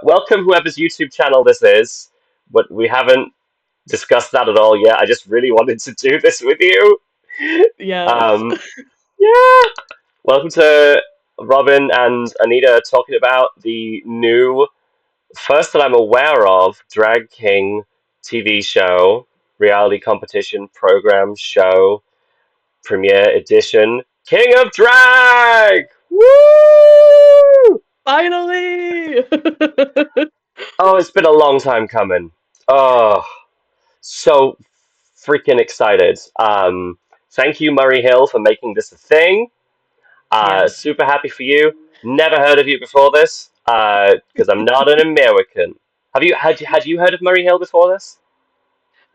welcome whoever's YouTube channel this is. But we haven't discussed that at all yet. I just really wanted to do this with you. Yes. Um, yeah. Welcome to Robin and Anita talking about the new, first that I'm aware of, Drag King TV show, reality competition program show, premiere edition, King of Drag! Woo! Finally! Oh, it's been a long time coming. Oh, so freaking excited. Thank you, Murray Hill, for making this a thing. Yes. Super happy for you. Never heard of you before this, because I'm not an American. Had you heard of Murray Hill before this?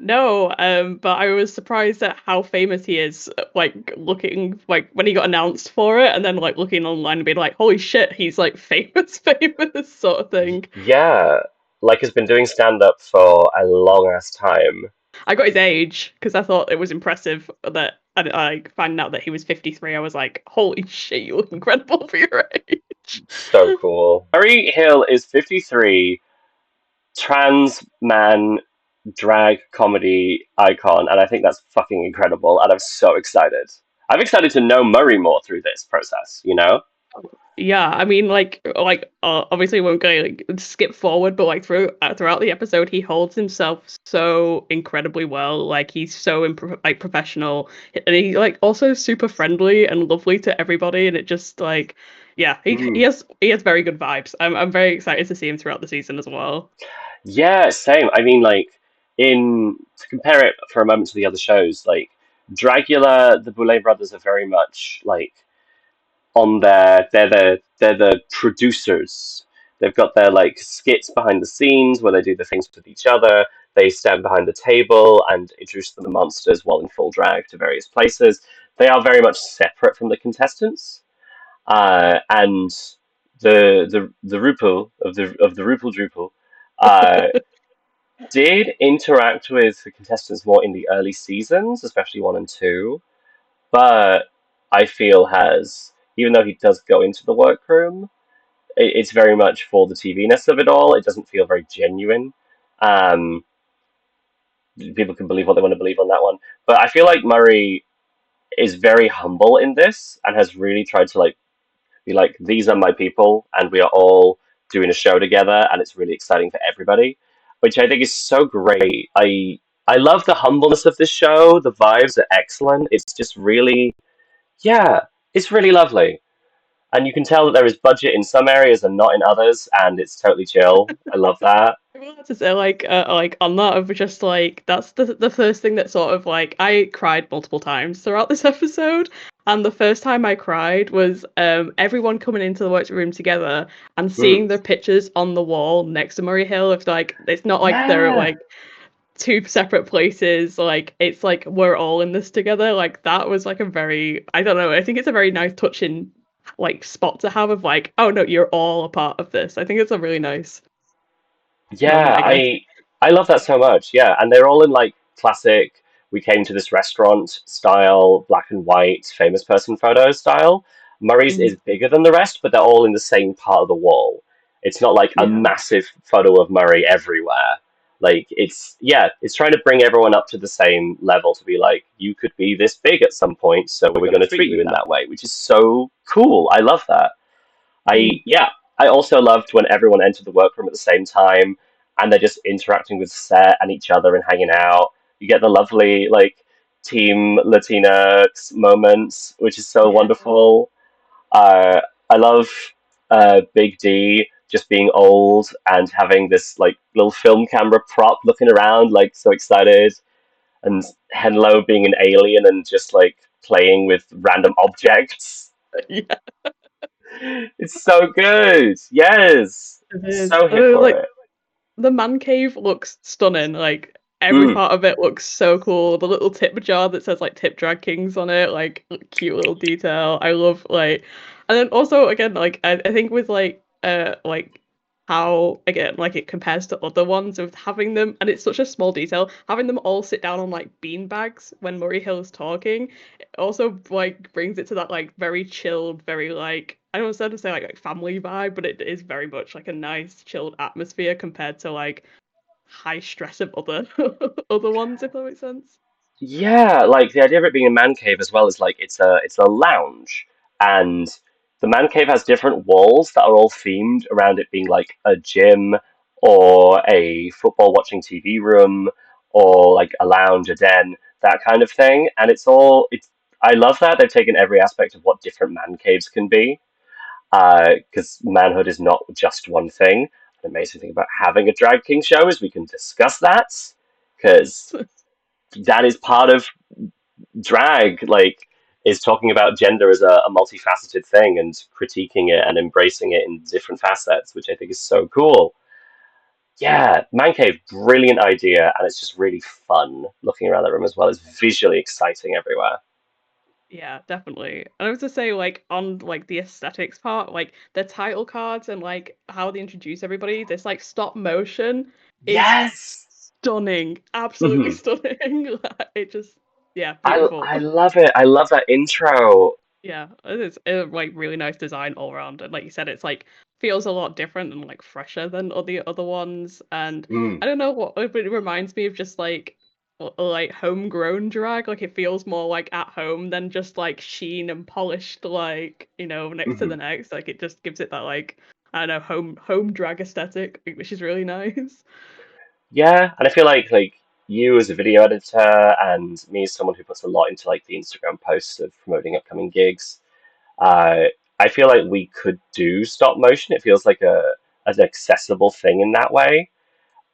No, but I was surprised at how famous he is, like looking like when he got announced for it and then like looking online and being like, holy shit, he's like famous, famous sort of thing. Yeah, like has been doing stand up for a long ass time. I got his age because I thought it was impressive that I finding out that he was 53. I was like, holy shit, you look incredible for your age. So cool. Murray Hill is 53, trans man drag comedy icon, and I think that's fucking incredible, and I'm so excited. I'm excited to know Murray more through this process, you know? Yeah, I mean, obviously, we won't go like skip forward, but like throughout the episode, he holds himself so incredibly well. Like he's so like professional, and he like also super friendly and lovely to everybody. And it just like, yeah, Mm. he has very good vibes. I'm very excited to see him throughout the season as well. Yeah, same. I mean, like, in to compare it for a moment to the other shows, like Dragula, the Boulet brothers are very much like on their they're the producers. They've got their like skits behind the scenes where they do the things with each other. They stand behind the table and introduce the monsters while in full drag to various places. They are very much separate from the contestants. And the Rupel of the Rupel Drupal uh, did interact with the contestants more in the early seasons, especially one and two, but I feel has, even though he does go into the workroom, it's very much for the TV-ness of it all. It doesn't feel very genuine. Um, People can believe what they want to believe on that one, but I feel like Murray is very humble in this and has really tried to like be like, these are my people, and we are all doing a show together, and it's really exciting for everybody, which I think is so great. I love the humbleness of this show. The vibes are excellent. It's just really, yeah, it's really lovely. And you can tell that there is budget in some areas and not in others, and it's totally chill. I love that. I wanted to say like on that of just like that's the first thing that sort of like I cried multiple times throughout this episode, and the first time I cried was everyone coming into the workroom together and Mm. seeing their pictures on the wall next to Murray Hill. It's like it's not like they're Yeah. like two separate places. Like it's like we're all in this together. Like that was like a very I don't know. I think it's a very nice touching like spot to have of like oh no you're all a part of this. I think it's a really nice moment. Yeah, I guess. I love that so much. Yeah, and they're all in like classic. We came to this restaurant style, black and white, famous person photo style. Murray's is Mm. bigger than the rest, but they're all in the same part of the wall. It's not like a Yeah. massive photo of Murray everywhere. Like it's yeah, it's trying to bring everyone up to the same level to be like, you could be this big at some point, so we're going to treat you in that way, which is so cool. I love that. I Mm. yeah, I also loved when everyone entered the workroom at the same time and they're just interacting with set and each other and hanging out. You get the lovely like team Latina moments, which is so Yeah. wonderful. I love Big D just being old and having this like little film camera prop looking around, like so excited, and Henlo being an alien and just like playing with random objects. Yeah, It's so good. Yes. it is. So here for Like it. the man cave looks stunning. Like every Mm. part of it looks so cool. The little tip jar that says like tip drag kings on it, like cute little detail. I love like and then also again, like I think with like how again like it compares to other ones with having them and it's such a small detail, having them all sit down on like bean bags when Murray Hill's talking, it also like brings it to that like very chilled, very like I don't want to say like family vibe, but it is very much like a nice chilled atmosphere compared to like high stress of other other ones, if that makes sense. Yeah, like the idea of it being a man cave as well is like it's a lounge, and the man cave has different walls that are all themed around it being like a gym or a football watching TV room or like a lounge, a den, that kind of thing. And it's I love that they've taken every aspect of what different man caves can be, because manhood is not just one thing. The amazing thing about having a drag king show is we can discuss that because that is part of drag, like, is talking about gender as a multifaceted thing and critiquing it and embracing it in different facets, which I think is so cool. Yeah, Man Cave, brilliant idea, and it's just really fun looking around that room as well. It's visually exciting everywhere. Yeah, definitely. And I was to say, like, on like the aesthetics part, like the title cards and like how they introduce everybody, this like stop motion is Yes. stunning, absolutely Hmm. stunning. It just, yeah, beautiful. I love it. I love that intro. Yeah, it is like really nice design all around, and like you said, it's like feels a lot different and like fresher than all the other ones. And Mm. I don't know what, but it reminds me of just like like homegrown drag. Like it feels more like at home than just like sheen and polished, like next to Hmm. the next. Like it just gives it that like I don't know home drag aesthetic, which is really nice. Yeah, and I feel like you as a video editor and me as someone who puts a lot into like the Instagram posts of promoting upcoming gigs. Uh, I feel like we could do stop motion. It feels like a an accessible thing in that way,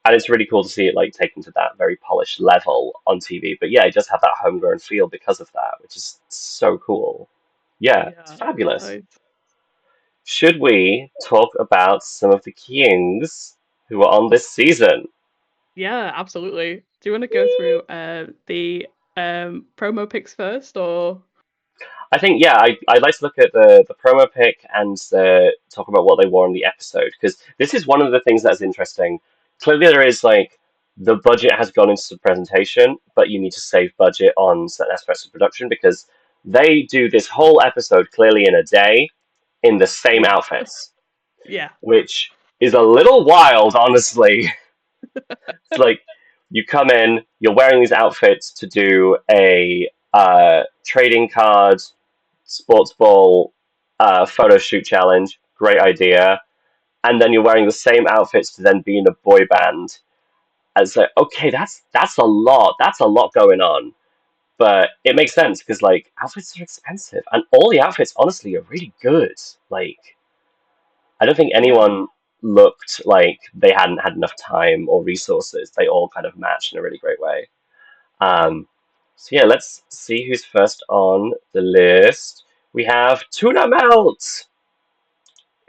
and it's really cool to see it like taken to that very polished level on TV. But yeah, it does have that homegrown feel because of that, which is so cool. Yeah, it's Yeah, fabulous. nice. Should we talk about some of the kings who are on this season? Yeah, absolutely. Do you want to go through the promo pics first, or? I think yeah, I'd like to look at the promo pic and talk about what they wore in the episode because this is one of the things that's interesting. Clearly, there is like the budget has gone into the presentation, but you need to save budget on certain aspects of production because they do this whole episode clearly in a day in the same Yeah. outfits, Yeah. which is a little wild, honestly. It's like you come in, you're wearing these outfits to do a trading card sports ball photo shoot challenge. Great idea. And then you're wearing the same outfits to then be in a boy band. And it's like, okay, that's a lot. That's a lot going on. But it makes sense because like outfits are expensive, and all the outfits honestly are really good. Like I don't think Yeah. anyone looked like they hadn't had enough time or resources. They all kind of matched in a really great way. Um, so yeah, let's see who's first on the list. We have Tuna Melt.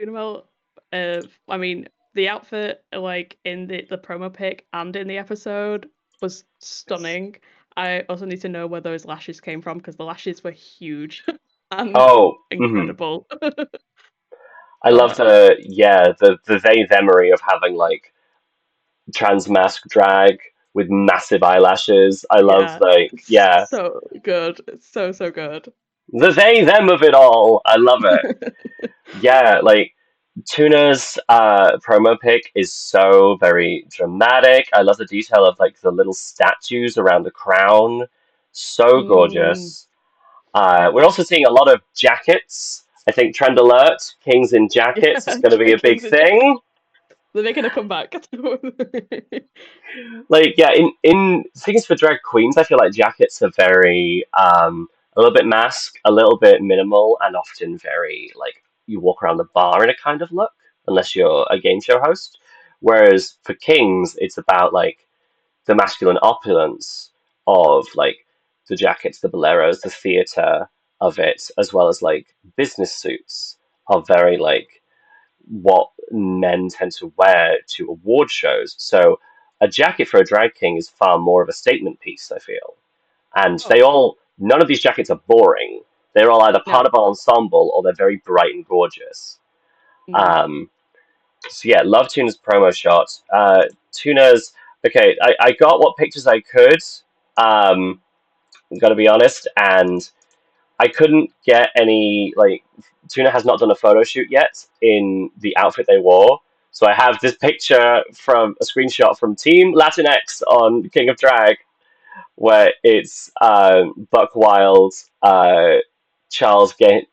Well, I mean, the outfit like in the promo pic and in the episode was stunning. I also need to know where those lashes came from because the lashes were huge and Oh, incredible. I love But the they themery of having like trans mask drag with massive eyelashes. I love yeah, like yeah so good. So good. the they them of it all. I love it. Yeah, like Tuna's promo pic is so very dramatic. I love the detail of like the little statues around the crown. So Mm, gorgeous. We're also seeing a lot of jackets. I think Trend Alert, Kings in yeah, Jackets is going to be a big Kings and Jack. thing. They're making a comeback. Like, yeah, in things for drag queens, I feel like jackets are very a little bit mask, a little bit minimal, and often very like you walk around the bar in a kind of look, unless you're a game show host. Whereas for kings, it's about like the masculine opulence of like the jackets, the boleros, the theater of it, as well as like business suits are very like what men tend to wear to award shows. So a jacket for a drag king is far more of a statement piece, I feel. And Oh, none of these jackets are boring. They're all either part no. of an ensemble or they're very bright and gorgeous. Mm. Um, so yeah, love Tuna's promo shot. Tuna's okay. I got what pictures I could. Got to be honest, and I couldn't get any like Tuna has not done a photo shoot yet in the outfit they wore. So I have this picture from a screenshot from Team Latinx on King of Drag, where it's Buck Wild, Charles Ga-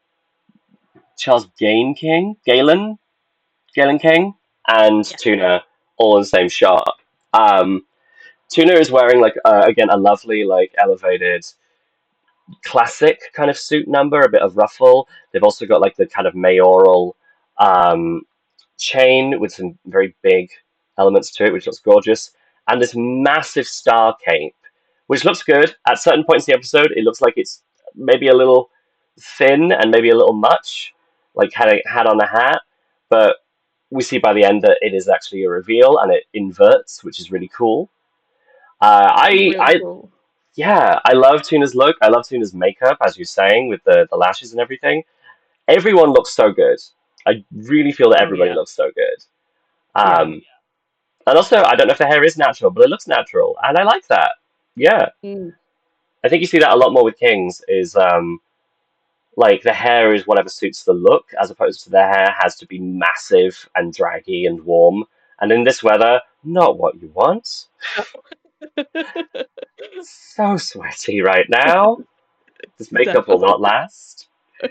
Charles Gain King, Galen King, and Yeah. Tuna all in the same shot. Um, Tuna is wearing like again a lovely like elevated classic kind of suit number, a bit of ruffle. They've also got like the kind of mayoral um, chain with some very big elements to it, which looks gorgeous, and this massive star cape, which looks good. At certain points in the episode, it looks like it's maybe a little thin and maybe a little much, like had on a hat, but we see by the end that it is actually a reveal and it inverts, which is really cool. It's really I cool. yeah, I love Tuna's look. I love Tuna's makeup, as you're saying, with the lashes and everything. Everyone looks so good. I really feel that Oh everybody yeah. looks so good. Yeah. Um, and also, I don't know if the hair is natural, but it looks natural, and I like that. Yeah, Mm. I think you see that a lot more with Kings. Is like the hair is whatever suits the look, as opposed to their hair has to be massive and draggy and warm. And in this weather, not what you want. No. So sweaty right now. This makeup will not Definitely. last. I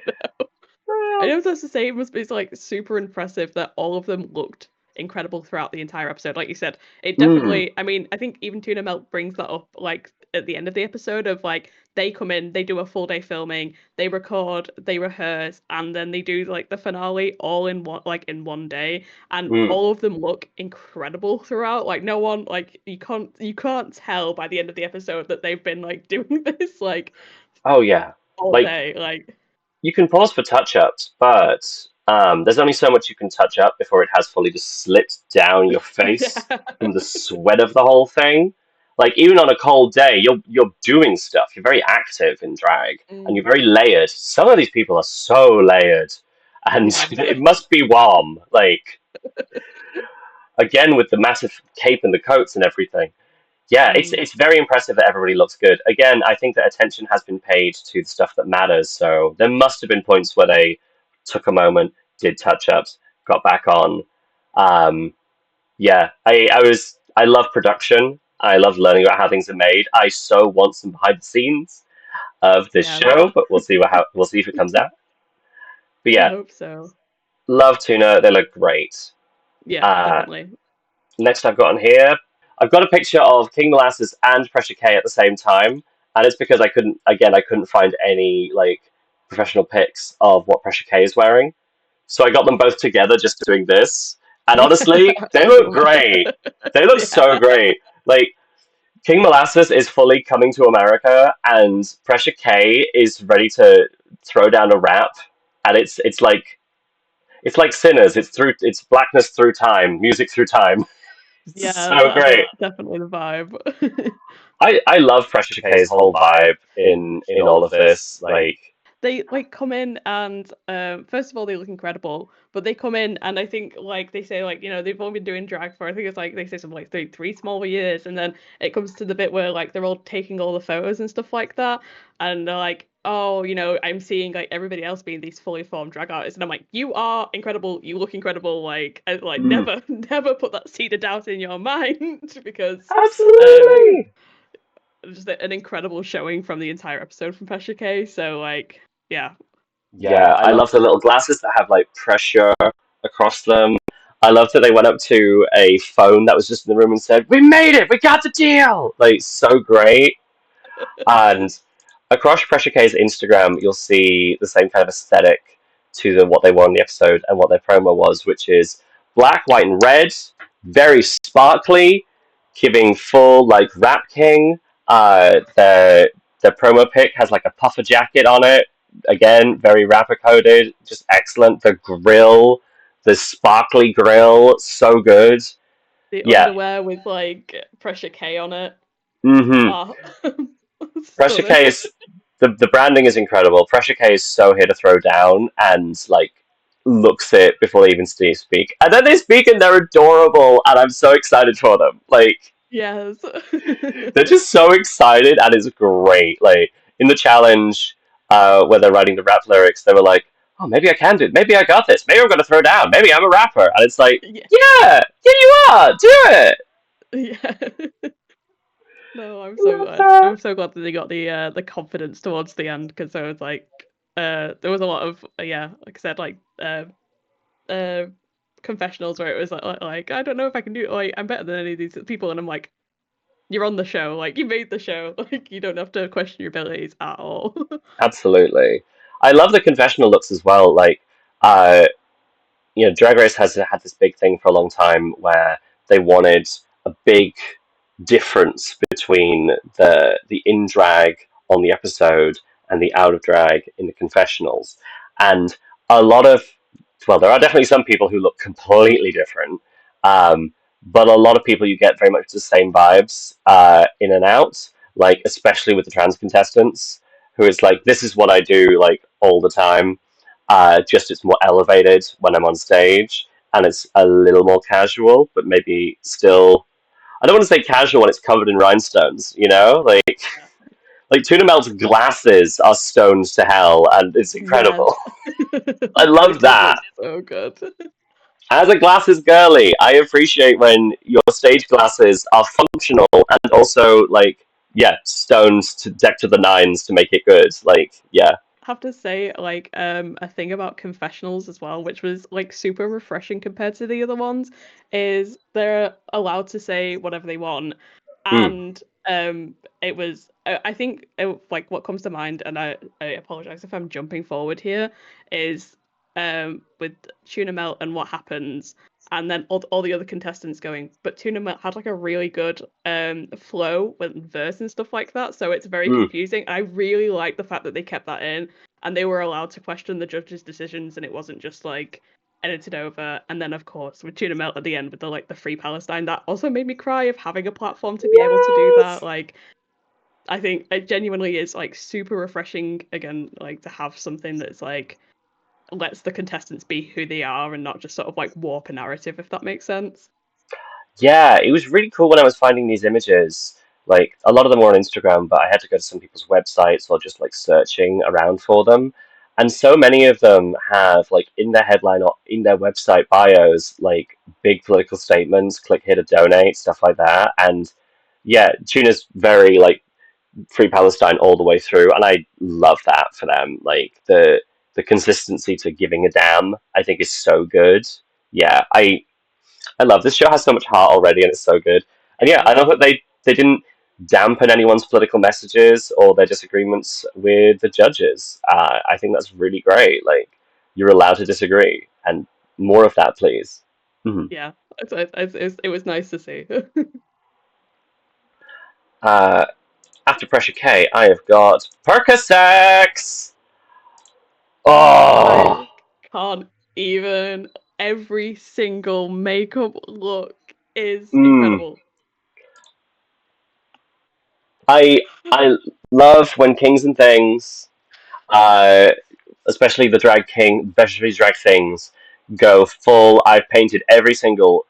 Well, know that's the same. It's like super impressive that all of them looked incredible throughout the entire episode. Like you said, it mm, definitely. I mean, I think even Tuna Melt brings that up like at the end of the episode of like they come in, they do a full day filming, they record, they rehearse, and then they do like the finale all in one day, and mm. all of them look incredible throughout. Like no one like you can't tell by the end of the episode that they've been like doing this like Oh yeah. all Like day. Like you can pause for touch-ups, but there's only so much you can touch up before it has fully just slipped down your face yeah. from the sweat of the whole thing. Like even on a cold day, you're doing stuff. You're very active in drag, and you're Mm. very layered. Some of these people are so layered, and Yeah. it must be warm. Like again with the massive cape and the coats and everything. Yeah, Mm. it's very impressive that everybody looks good. Again, I think that attention has been paid to the stuff that matters. So there must have been points where they took a moment, did touch ups, got back on. Um, yeah, I love production. I love learning about how things are made. I so want some behind the scenes of this Yeah. show, but we'll see if it comes out. But I yeah, hope so. love Tuna. They look great. Yeah, Uh, definitely. Next, I've got on here. I've got a picture of King Molasses and Pressure K at the same time, and it's because I couldn't find any like professional pics of what Pressure K is wearing. So I got them both together just doing this. And Yeah, honestly, they I look love great. it. They look so Yeah. great. Like King Molasses is fully coming to America, and Pressure K is ready to throw down a rap. And it's like Sinners. It's blackness through time, music through time. It's Yeah, so great. that's definitely the vibe. I love Pressure K's whole vibe in all of this. Like, They like come in and first of all they look incredible, but they come in and I think like they say like they've only been doing drag for I think it's like they say something like three small years, and then it comes to the bit where like they're all taking all the photos and stuff like that, and they're like, oh, I'm seeing like everybody else being these fully formed drag artists, and I'm like, you are incredible, you look incredible, like mm, never put that seed of doubt in your mind because um absolutely. just an incredible showing from the entire episode from Pressure K. So like, yeah, Yeah, I love the little glasses that have like pressure across them. I love that they went up to a phone that was just in the room and said, "We made it! We got the deal!" Like, so great. And across Pressure K's Instagram, you'll see the same kind of aesthetic to what they wore in the episode and what their promo was, which is black, white, and red, very sparkly, giving full like Rap King. Their promo pic has like a puffer jacket on it. Again, very rapper coded, just excellent. The grill, the sparkly grill, so good. the Yeah. underwear with like Pressure K on it. Mm-hmm. Ah, Pressure stunning. K is the branding is incredible. Pressure K is so here to throw down and like looks it before they even speak. And then they speak and they're adorable and I'm so excited for them. Like Yes. they're just so excited and it's great. Like in the challenge, when they're writing the rap lyrics, they were like, "Oh, maybe I can do it. Maybe I got this. Maybe I'm gonna throw down. Maybe I'm a rapper." And it's like, Yeah. "Yeah, yeah, you are. Do it." Yeah. No, I'm I so love glad. that. I'm so glad that they got the confidence towards the end because there was like there was a lot of yeah, like I said, like uh confessionals where it was like I don't know if I can do it. Like I'm better than any of these people, and I'm like, you're on the show, like you made the show, like you don't have to question your abilities at all. Absolutely. I love the confessional looks as well. Like, uh, Drag Race has had this big thing for a long time where they wanted a big difference between the in drag on the episode and the out of drag in the confessionals. And a lot of, well, there are definitely some people who look completely different, but a lot of people you get very much the same vibes in and out, like especially with the trans contestants, who is like, this is what I do like all the time. Just it's more elevated when I'm on stage, and it's a little more casual, but maybe still. I don't want to say casual when it's covered in rhinestones. Yeah. Like Tuna Melt's glasses are stones to hell, and it's incredible. Yes. I love It that. looks so good. As a glasses girly, I appreciate when your stage glasses are functional and also like, yeah, stones to deck to the nines to make it good. Like, yeah. Have to say like a thing about confessionals as well, which was like super refreshing compared to the other ones, is they're allowed to say whatever they want, Mm, and it was I think like what comes to mind, and I apologize if I'm jumping forward here, is with Tuna Melt and what happens. And then all the other contestants going, but Tuna Melt had like a really good flow with verse and stuff like that, so it's very mm. confusing. I really like the fact that they kept that in, and they were allowed to question the judges' decisions, and it wasn't just like edited over. And then of course with Tuna Melt at the end with the Free Palestine, that also made me cry of having a platform to be able to do that. Yes! Like I think it genuinely is like super refreshing again, like to have something that's like lets the contestants be who they are and not just sort of like warp a narrative, if that makes sense. Yeah, it was really cool when I was finding these images. Like a lot of them were on Instagram, but I had to go to some people's websites or just like searching around for them. And so many of them have like in their headline or in their website bios like big political statements, click here to donate, stuff like that. And yeah, Tuna's very like free Palestine all the way through, and I love that for them. Like the consistency to giving a damn, I think is so good. Yeah, I love this show has so much heart already, and it's so good. And It yeah, I does. love that they didn't dampen anyone's political messages or their disagreements with the judges. I think that's really great. Like you're allowed to disagree, and more of that, please. Mhm. Yeah, it was nice to see. Uh, After Pressure K, I have got Percocets. Oh, I can't even. Every single makeup look is mm. incredible. I love when Kings and Things, uh, especially the drag king, especially drag things, go full. I've painted every single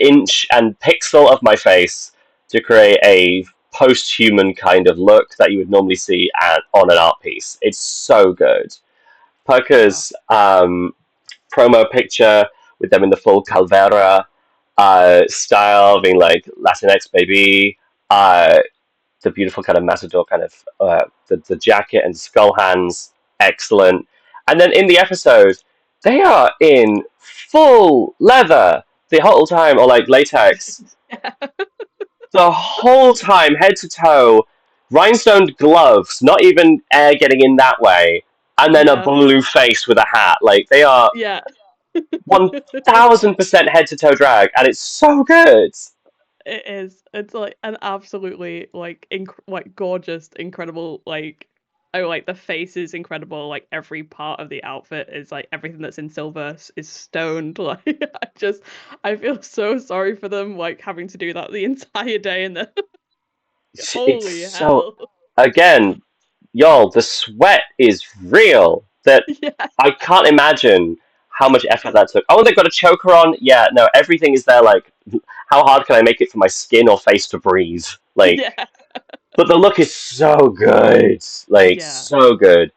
inch and pixel of my face to create a post-human kind of look that you would normally see on an art piece. It's so good. Yeah, Pucker's promo picture with them in the full Calvera style, being like Latinx baby. The beautiful kind of matador kind of the jacket and skull hands, excellent. And then in the episode, they are in full leather the whole time, or like latex, the whole time, head to toe, rhinestone gloves, not even air getting in that way, and then a yeah, blue face with a hat. Like they are yeah. 1000% head to toe drag, and it's so good. It is. It's like an absolutely like like gorgeous, incredible like oh like the face is incredible. Like every part of the outfit is like everything that's in silver is stoned. Like I feel so sorry for them like having to do that the entire day and then It's holy so hell. again, y'all, the sweat is real. That Yeah. I can't imagine how much effort that took. Oh, they've got a choker on. Yeah, no, everything is there. Like, how hard can I make it for my skin or face to breathe? Like, Yeah. But the look is so good, like Yeah. so good.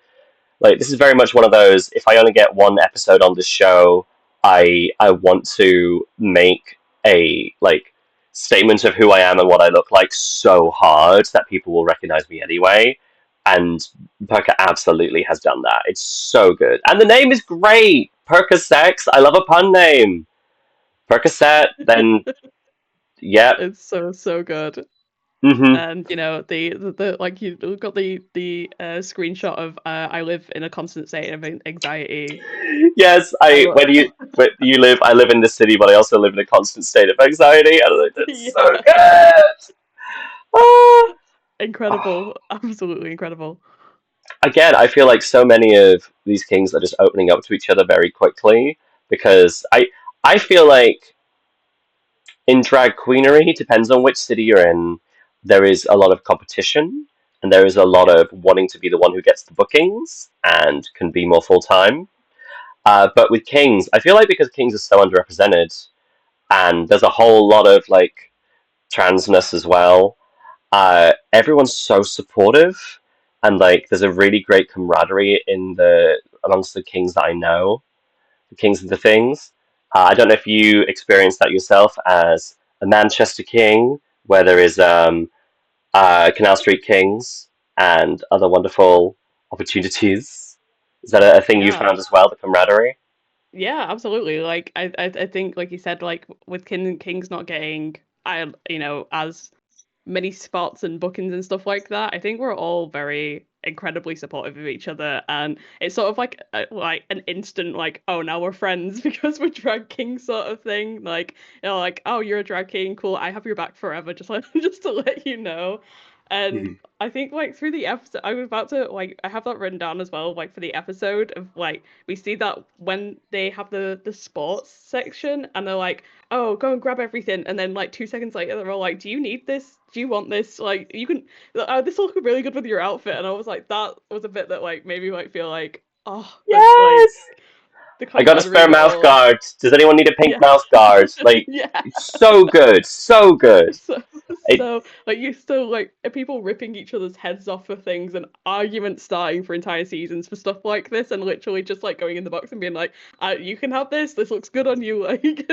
Like this is very much one of those. If I only get one episode on this show, I want to make a like statement of who I am and what I look like so hard that people will recognize me anyway. And Perka absolutely has done that. It's so good, and the name is great. Percocet. I love a pun name. Percocet. Then yep. It's so so good. Hmm. And you know the like you got the screenshot of I live in a constant state of anxiety. Yes, I I lo- when you live, I live in the city, but I also live in a constant state of anxiety. And I'm like, that's so yeah, good. Ah. incredible, absolutely incredible. Again, I feel like so many of these kings are just opening up to each other very quickly because I feel like in drag queenery, depends on which city you're in, there is a lot of competition and there is a lot Yeah, of wanting to be the one who gets the bookings and can be more full time. But with kings, I feel like because kings are so underrepresented, and there's a whole lot of like transness as well. Everyone's so supportive, and like there's a really great camaraderie in the amongst the kings that I know, the kings of the things. I don't know if you experienced that yourself as a Manchester king, where there is Canal Street kings and other wonderful opportunities. Is that a thing you yeah, found as well, the camaraderie? yeah, absolutely. Like I think like you said, like with Kings not getting as many spots and bookings and stuff like that. I think we're all very incredibly supportive of each other, and it's sort of like an instant like, oh, now we're friends because we're drag kings sort of thing. Like, like, oh, you're a drag king, cool. I have your back forever, just like just to let you know. And Mhm. I think like through the episode, I was about to like I have that written down as well. Like for the episode of like we see that when they have the sports section and they're like, oh, go and grab everything. And then like 2 seconds later, they're all like, do you need this? Do you want this? Like, you can, this will look really good with your outfit. And I was like, that was a bit that like made me like feel like, oh, like Yes! the I got a camaraderie spare of it mouth all. Like, guard. Does anyone need a pink yeah, mouth guard? Like, yeah. it's so good, so good. So, It, so like you still like people ripping each other's heads off for things and arguments starting for entire seasons for stuff like this, and literally just like going in the box and being like, you can have this. This looks good on you. Like,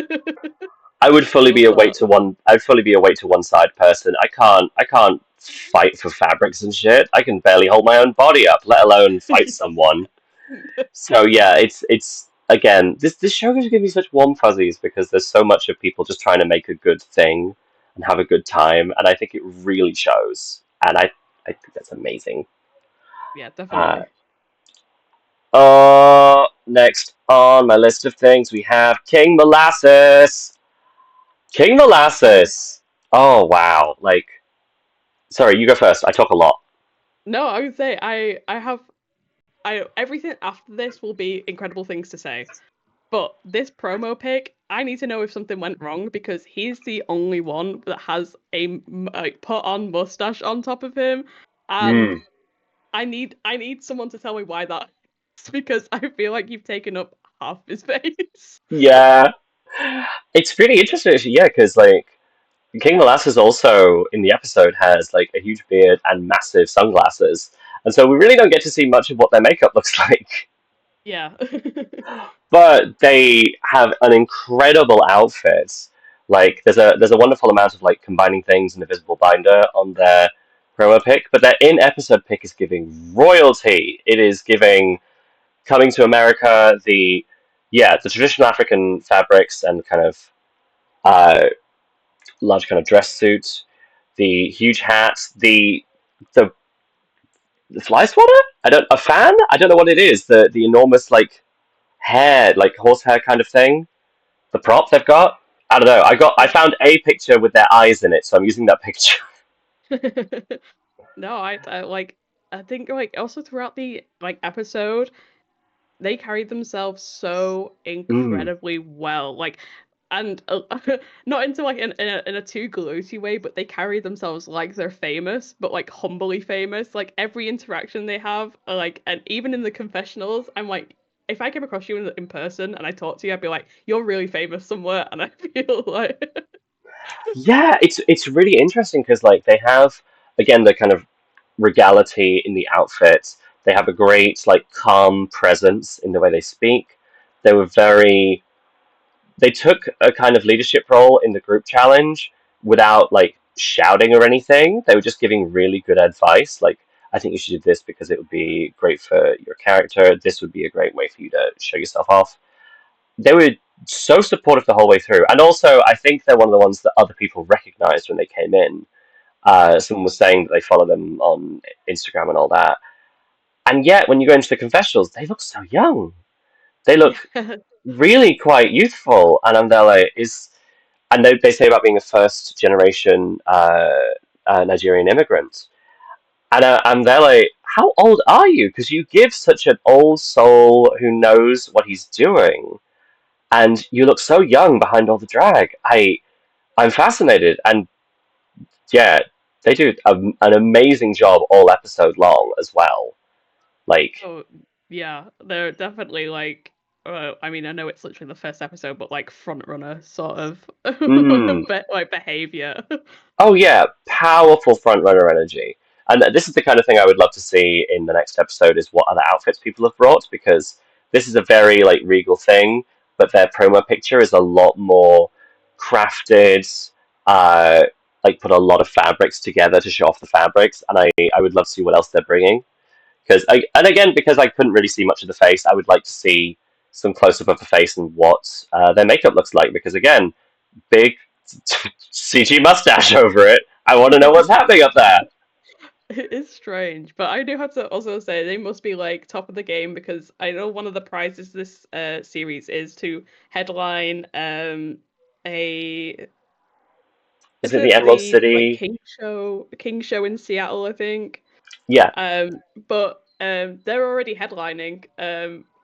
I would I fully be love a weight that. to one. I'd fully be a weight to one side person. I can't fight for fabrics and shit. I can barely hold my own body up, let alone fight someone. So yeah, it's again this show just gives me such warm fuzzies because there's so much of people just trying to make a good thing and have a good time, and I think it really shows. And I think that's amazing. Yeah, Uh, definitely. Next on my list of things we have King Molasses. King Molasses. Oh wow! Like, sorry, you go first. I talk a lot. No, I would say I have I everything after this will be incredible things to say. But this promo pic, I need to know if something went wrong because he's the only one that has like put on mustache on top of him, and Mm. I need someone to tell me why that is because I feel like you've taken up half his face. Yeah, it's really interesting actually. Yeah, because like King Molasses also in the episode has like a huge beard and massive sunglasses, and so we really don't get to see much of what their makeup looks like. Yeah. But they have an incredible outfit. Like there's a wonderful amount of like combining things in the visible binder on their promo pic, but their in episode pic is giving royalty. It is giving coming to America the traditional African fabrics and kind of uh, large kind of dress suit, the huge hat, the the fly swatter. I don't a fan. I don't know what it is. The enormous like hair, like horsehair kind of thing. The prop they've got. I don't know. I Yeah. found a picture with their eyes in it, so I'm using that picture. No, I like I think like also throughout the like episode they carried themselves so Mm. incredibly well. Like, and not into like in a too gloaty way, but they carry themselves like they're famous, but like humbly famous. Like every interaction they have, like, and even in the confessionals, I'm like, if I came across you in person and I talked to you, I'd be like, you're really famous somewhere, and I feel like, Yeah, it's really interesting because like they have. again, the kind of regality in the outfits. They have a great, like, calm presence in the way they speak. They were very, they took a kind of leadership role in the group challenge without like shouting or anything. They were just giving really good advice. Like, I think you should do this because it would be great for your character. This would be a great way for you to show yourself off. They were so supportive the whole way through. And also, I think they're one of the ones that other people recognized when they came in. Someone was saying that they follow them on Instagram and all that. And yet, when you go into the confessionals, they look so young. They look Yeah. really quite youthful. And I'm there like, is and they say about being a first generation Nigerian immigrant. And they're like, how old are you? Because you give such an old soul who knows what he's doing, and you look so young behind all the drag. I'm fascinated, and yeah, they do an amazing job all episode long as well. Like, Oh, yeah, they're definitely like, I mean, I know it's literally the first episode, but like front runner sort of mm, like behavior. oh yeah, powerful front runner energy. And this is the kind of thing I would love to see in the next episode is what other outfits people have brought because this is a very like regal thing, but their promo picture is a lot more crafted, uh, like put a lot of fabrics together to show off the fabrics, and I would love to see what else they're bringing. Because and again because I couldn't really see much of the face, I would like to see some close up of the face and what their makeup looks like because again big CG mustache over it. I want to know what's happening up there. It is strange, but I do have to also say they must be like top of the game because I know one of the prizes this series is to headline a Is is it the it Emerald the like City? King show in Seattle, I think. Yeah. But they're already headlining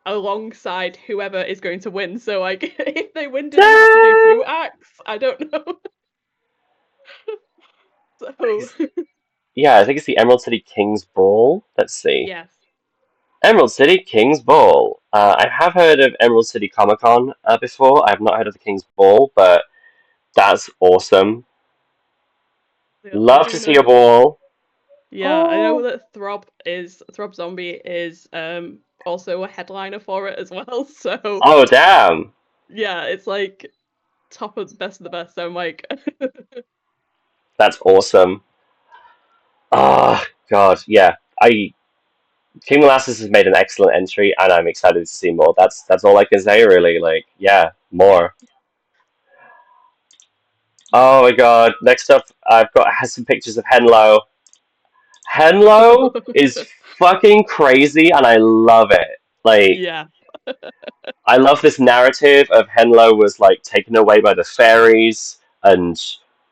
alongside whoever is going to win. So like if they win, do they have to do Da! two acts? I don't know. So Yeah, I think it's the Emerald City King's Ball. Let's see. yes, Emerald City King's Ball. I have heard of Emerald City Comic Con before. I have not heard of the King's Ball, but that's awesome. yeah, I Love do to see a know. ball. Yeah, I know Oh, that Throb Zombie is also a headliner for it as well. So oh, damn. yeah, it's like top of best of the best. So I'm like, That's awesome. Oh, God. Yeah. King Molasses has made an excellent entry, and I'm excited to see more. That's all I can say, really. Like, yeah, more. Oh my god! Next up, I've got has some pictures of Henlo. Henlo is fucking crazy, and I love it. Like, yeah, I love this narrative of Henlo was like taken away by the fairies and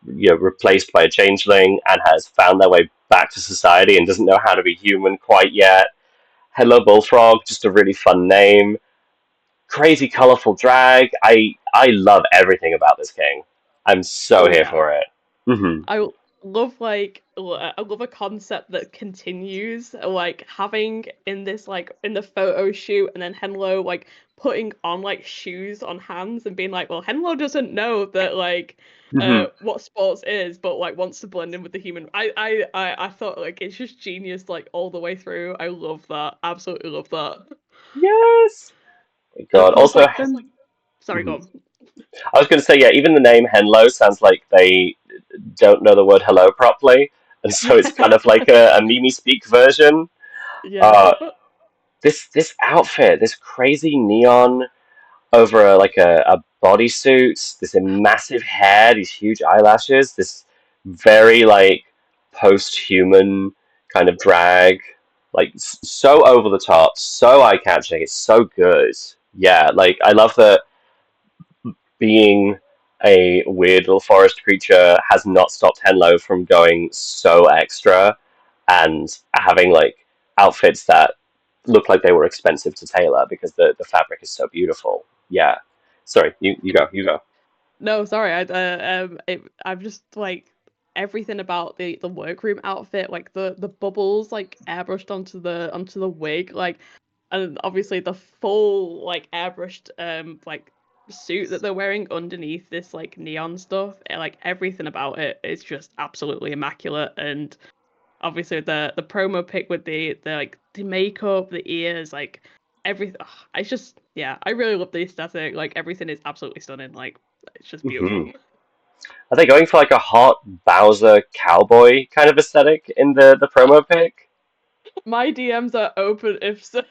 replaced by a changeling, and has found their way back to society and doesn't know how to be human quite yet. Hello Bullfrog, just a really fun name. Crazy colorful drag. I love everything about this king. I'm so oh here yeah. for it. Hmm. I love I love a concept that continues like having in this like in the photo shoot and then Henlo like putting on like shoes on hands and being like, well, Henlo doesn't know that like Hmm. what sports is, but like wants to blend in with the human. I thought like it's just genius like all the way through. I love that. Absolutely love that. Yes. Oh my And God. plus Also, like then sorry, go mhm. on. I was going to say, yeah, even the name Henlo sounds like they don't know the word hello properly, and so it's kind of like a Mimi speak version. Yeah. Uh, this outfit, this crazy neon over a bodysuit, this massive hair, these huge eyelashes, this very like post-human kind of drag, like so over the top, so eye-catching. It's so good. Yeah, like I love that being a weird little forest creature has not stopped Henlo from going so extra and having like outfits that look like they were expensive to tailor because the fabric is so beautiful. Yeah. Sorry, you go, you go. No, sorry. I'm just like everything about the workroom outfit, like the bubbles like airbrushed onto the wig, like, and obviously the full like airbrushed like suit that they're wearing underneath this like neon stuff. Like everything about it is just absolutely immaculate, and obviously the promo pic with the like the makeup, the ears, like everything. It's just yeah, I really love the aesthetic. Like everything is absolutely stunning. Like it's just Hmm. beautiful. Are they going for like a hot Bowser cowboy kind of aesthetic in the promo pic? My DMs are open if so.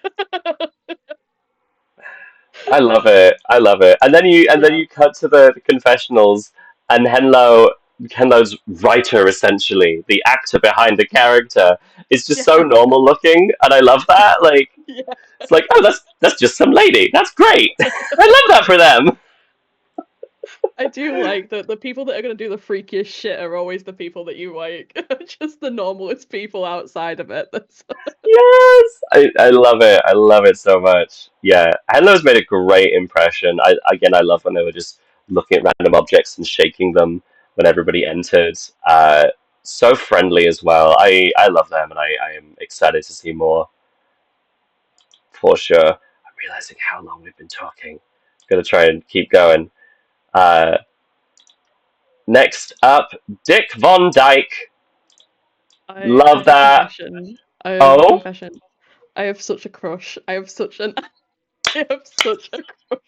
I love it. I love it. And then Yeah, you cut to the confessionals, and Henlo's writer, essentially the actor behind the character, is just yeah, so normal looking, and I love that. Like yeah. it's like, oh, that's just some lady. That's great. I love that for them. I do like that the people that are gonna do the freakiest shit are always the people that you like. Just the normalest people outside of it. That's Yes, I love it. I love it so much. Yeah, Henlo's made a great impression. I love when they were just looking at random objects and shaking them when everybody entered. So friendly as well. I love them, and I am excited to see more for sure. I'm realizing how long we've been talking. Gonna try and keep going. Uh, Next up, Dick Von Dyke. I Love have a that. confession. I have a Oh, confession. I have such a crush. I have such an I have such a crush.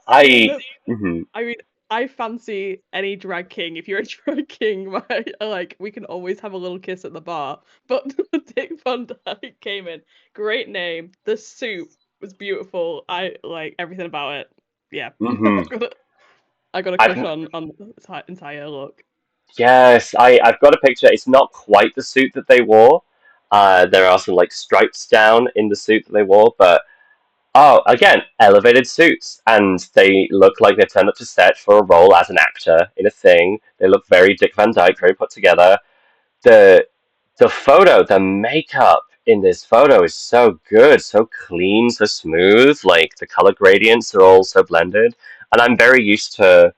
I. Seeing Mhm. I mean, I fancy any drag king. If you're a drag king, right? Like we can always have a little kiss at the bar. But Dick Van Dyke came in. Great name. The suit was beautiful. I like everything about it. Yeah. Mhm. I got a crush I've on the entire look. Yes, I've got a picture. It's not quite the suit that they wore. There are some like stripes down in the suit that they wore, but oh, again, elevated suits, and they look like they turned up to set for a role as an actor in a thing. They look very Dick Van Dyke, very put together. The the photo, the makeup in this photo is so good, so clean, so smooth. Like the color gradients are all so blended, and I'm very used to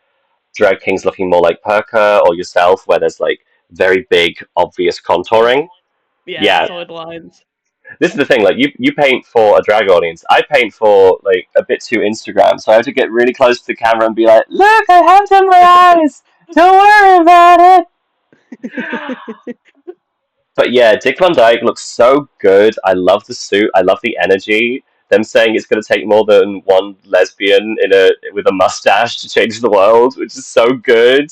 drag kings looking more like Perka or yourself, where there's like very big, obvious Solid, contouring. yeah, Yeah, solid lines. this is the thing. Like you paint for a drag audience. I paint for like a bit too Instagram, so I have to get really close to the camera and be like, "Look, I have done my eyes. Don't worry about it." But yeah, Dick Van Dyke looks so good. I love the suit. I love the energy. Them saying it's going to take more than one lesbian in a with a mustache to change the world, which is so good.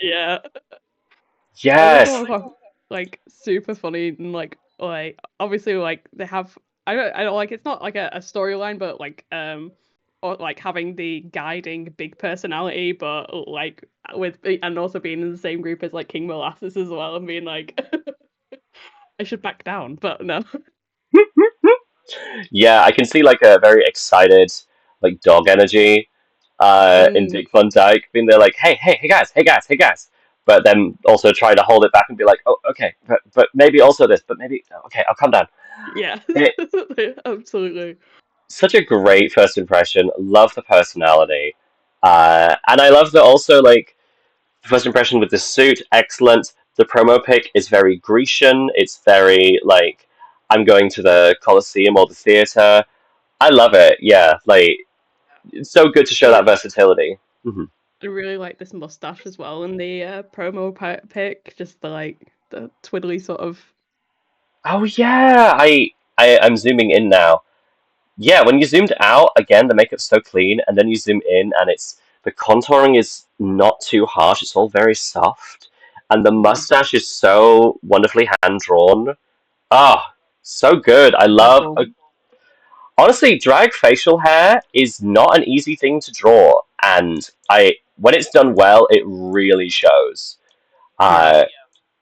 Yeah. And they come Yes. across like super funny and like obviously like they have I don't like it's not like a storyline but like or like having the guiding big personality but like with and also being in the same group as like King Molasses as well and being like I should back down but no. Yeah, I can see like a very excited, like dog energy, in Mm, Dick Van Dyke being there, like, hey guys, hey guys, hey guys, but then also trying to hold it back and be like, oh, okay, but maybe also this, but maybe okay, I'll calm down. yeah. It, Absolutely. Such a great first impression. Love the personality, and I love that also like first impression with the suit, excellent. The promo pic is very Grecian. It's very like I'm going to the Colosseum or the theater. I love it. Yeah, like it's so good to show that versatility. Hmm. I really like this mustache as well in the promo pic, just the like the twiddly sort of. Oh yeah, I'm zooming in now. Yeah, when you zoomed out again, the makeup's so clean, and then you zoom in, and it's the contouring is not too harsh. It's all very soft, and the Mm, mustache is so wonderfully hand drawn. Ah, so good. I love. beautiful. Honestly, drag facial hair is not an easy thing to draw, and I when it's done well, it really shows. Yeah. Uh,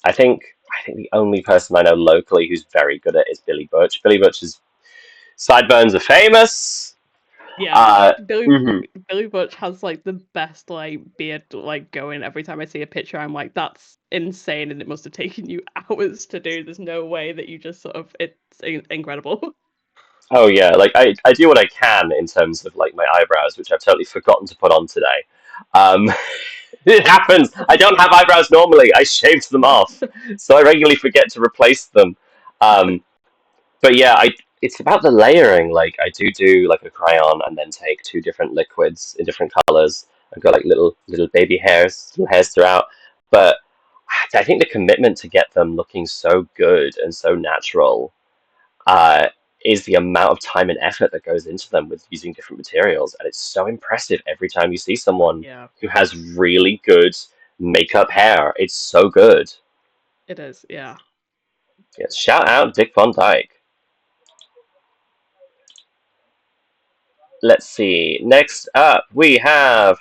I think the only person I know locally who's very good at it is Billy Butch. Billy Butch's sideburns are famous. Yeah. Uh, Billy mhm. Billy Butch has like the best like beard like going every time I see a picture I'm like that's insane and it must have taken you hours to do. There's no way that you just sort of it's incredible. Oh yeah, like I do what I can in terms of like my eyebrows, which I've totally forgotten to put on today. Um, it happens. I don't have eyebrows normally. I shaved them off, so I regularly forget to replace them. Um, but yeah, I it's about the layering. Like I do like a crayon and then take two different liquids in different colors and got like little baby hairs, little hairs throughout. But I think the commitment to get them looking so good and so natural uh, is the amount of time and effort that goes into them with using different materials, and it's so impressive every time you see someone Yeah, who has really good makeup hair. It's so good. it is. Yeah. Yes, shout out Dick Von Dyke. Let's see. Next up, we have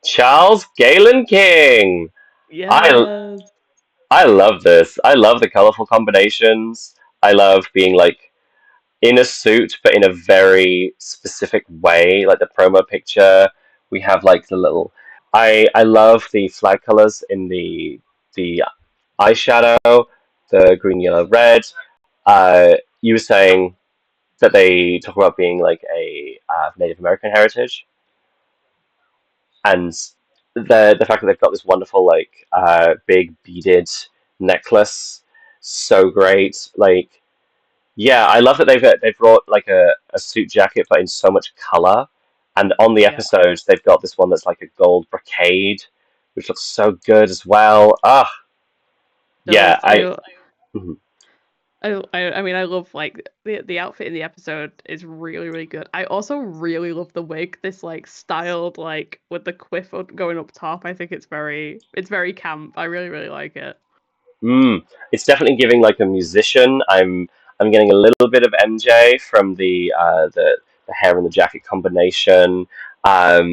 Charles Galen King. I Yes. I love this. I love the colorful combinations. I love being like in a suit, but in a very specific way. Like the promo picture, we have like the little. I love the flag colors in the eyeshadow, the green, yellow, red. You were saying that they talk about being like a Native American heritage, and the fact that they've got this wonderful like big beaded necklace, so great. Like, yeah, I love that they've brought like a suit jacket, but in so much color. And on the Yeah. episodes, they've got this one that's like a gold brocade, which looks so good as well. Ah, yeah, Does I. Mhm. I mean I love like the outfit in the episode is really really good. I also really love the wig, this like styled like with the quiff going up top. I think it's very camp. I really really like it. Mm, it's definitely giving like a musician. I'm getting a little bit of MJ from the hair and the jacket combination. A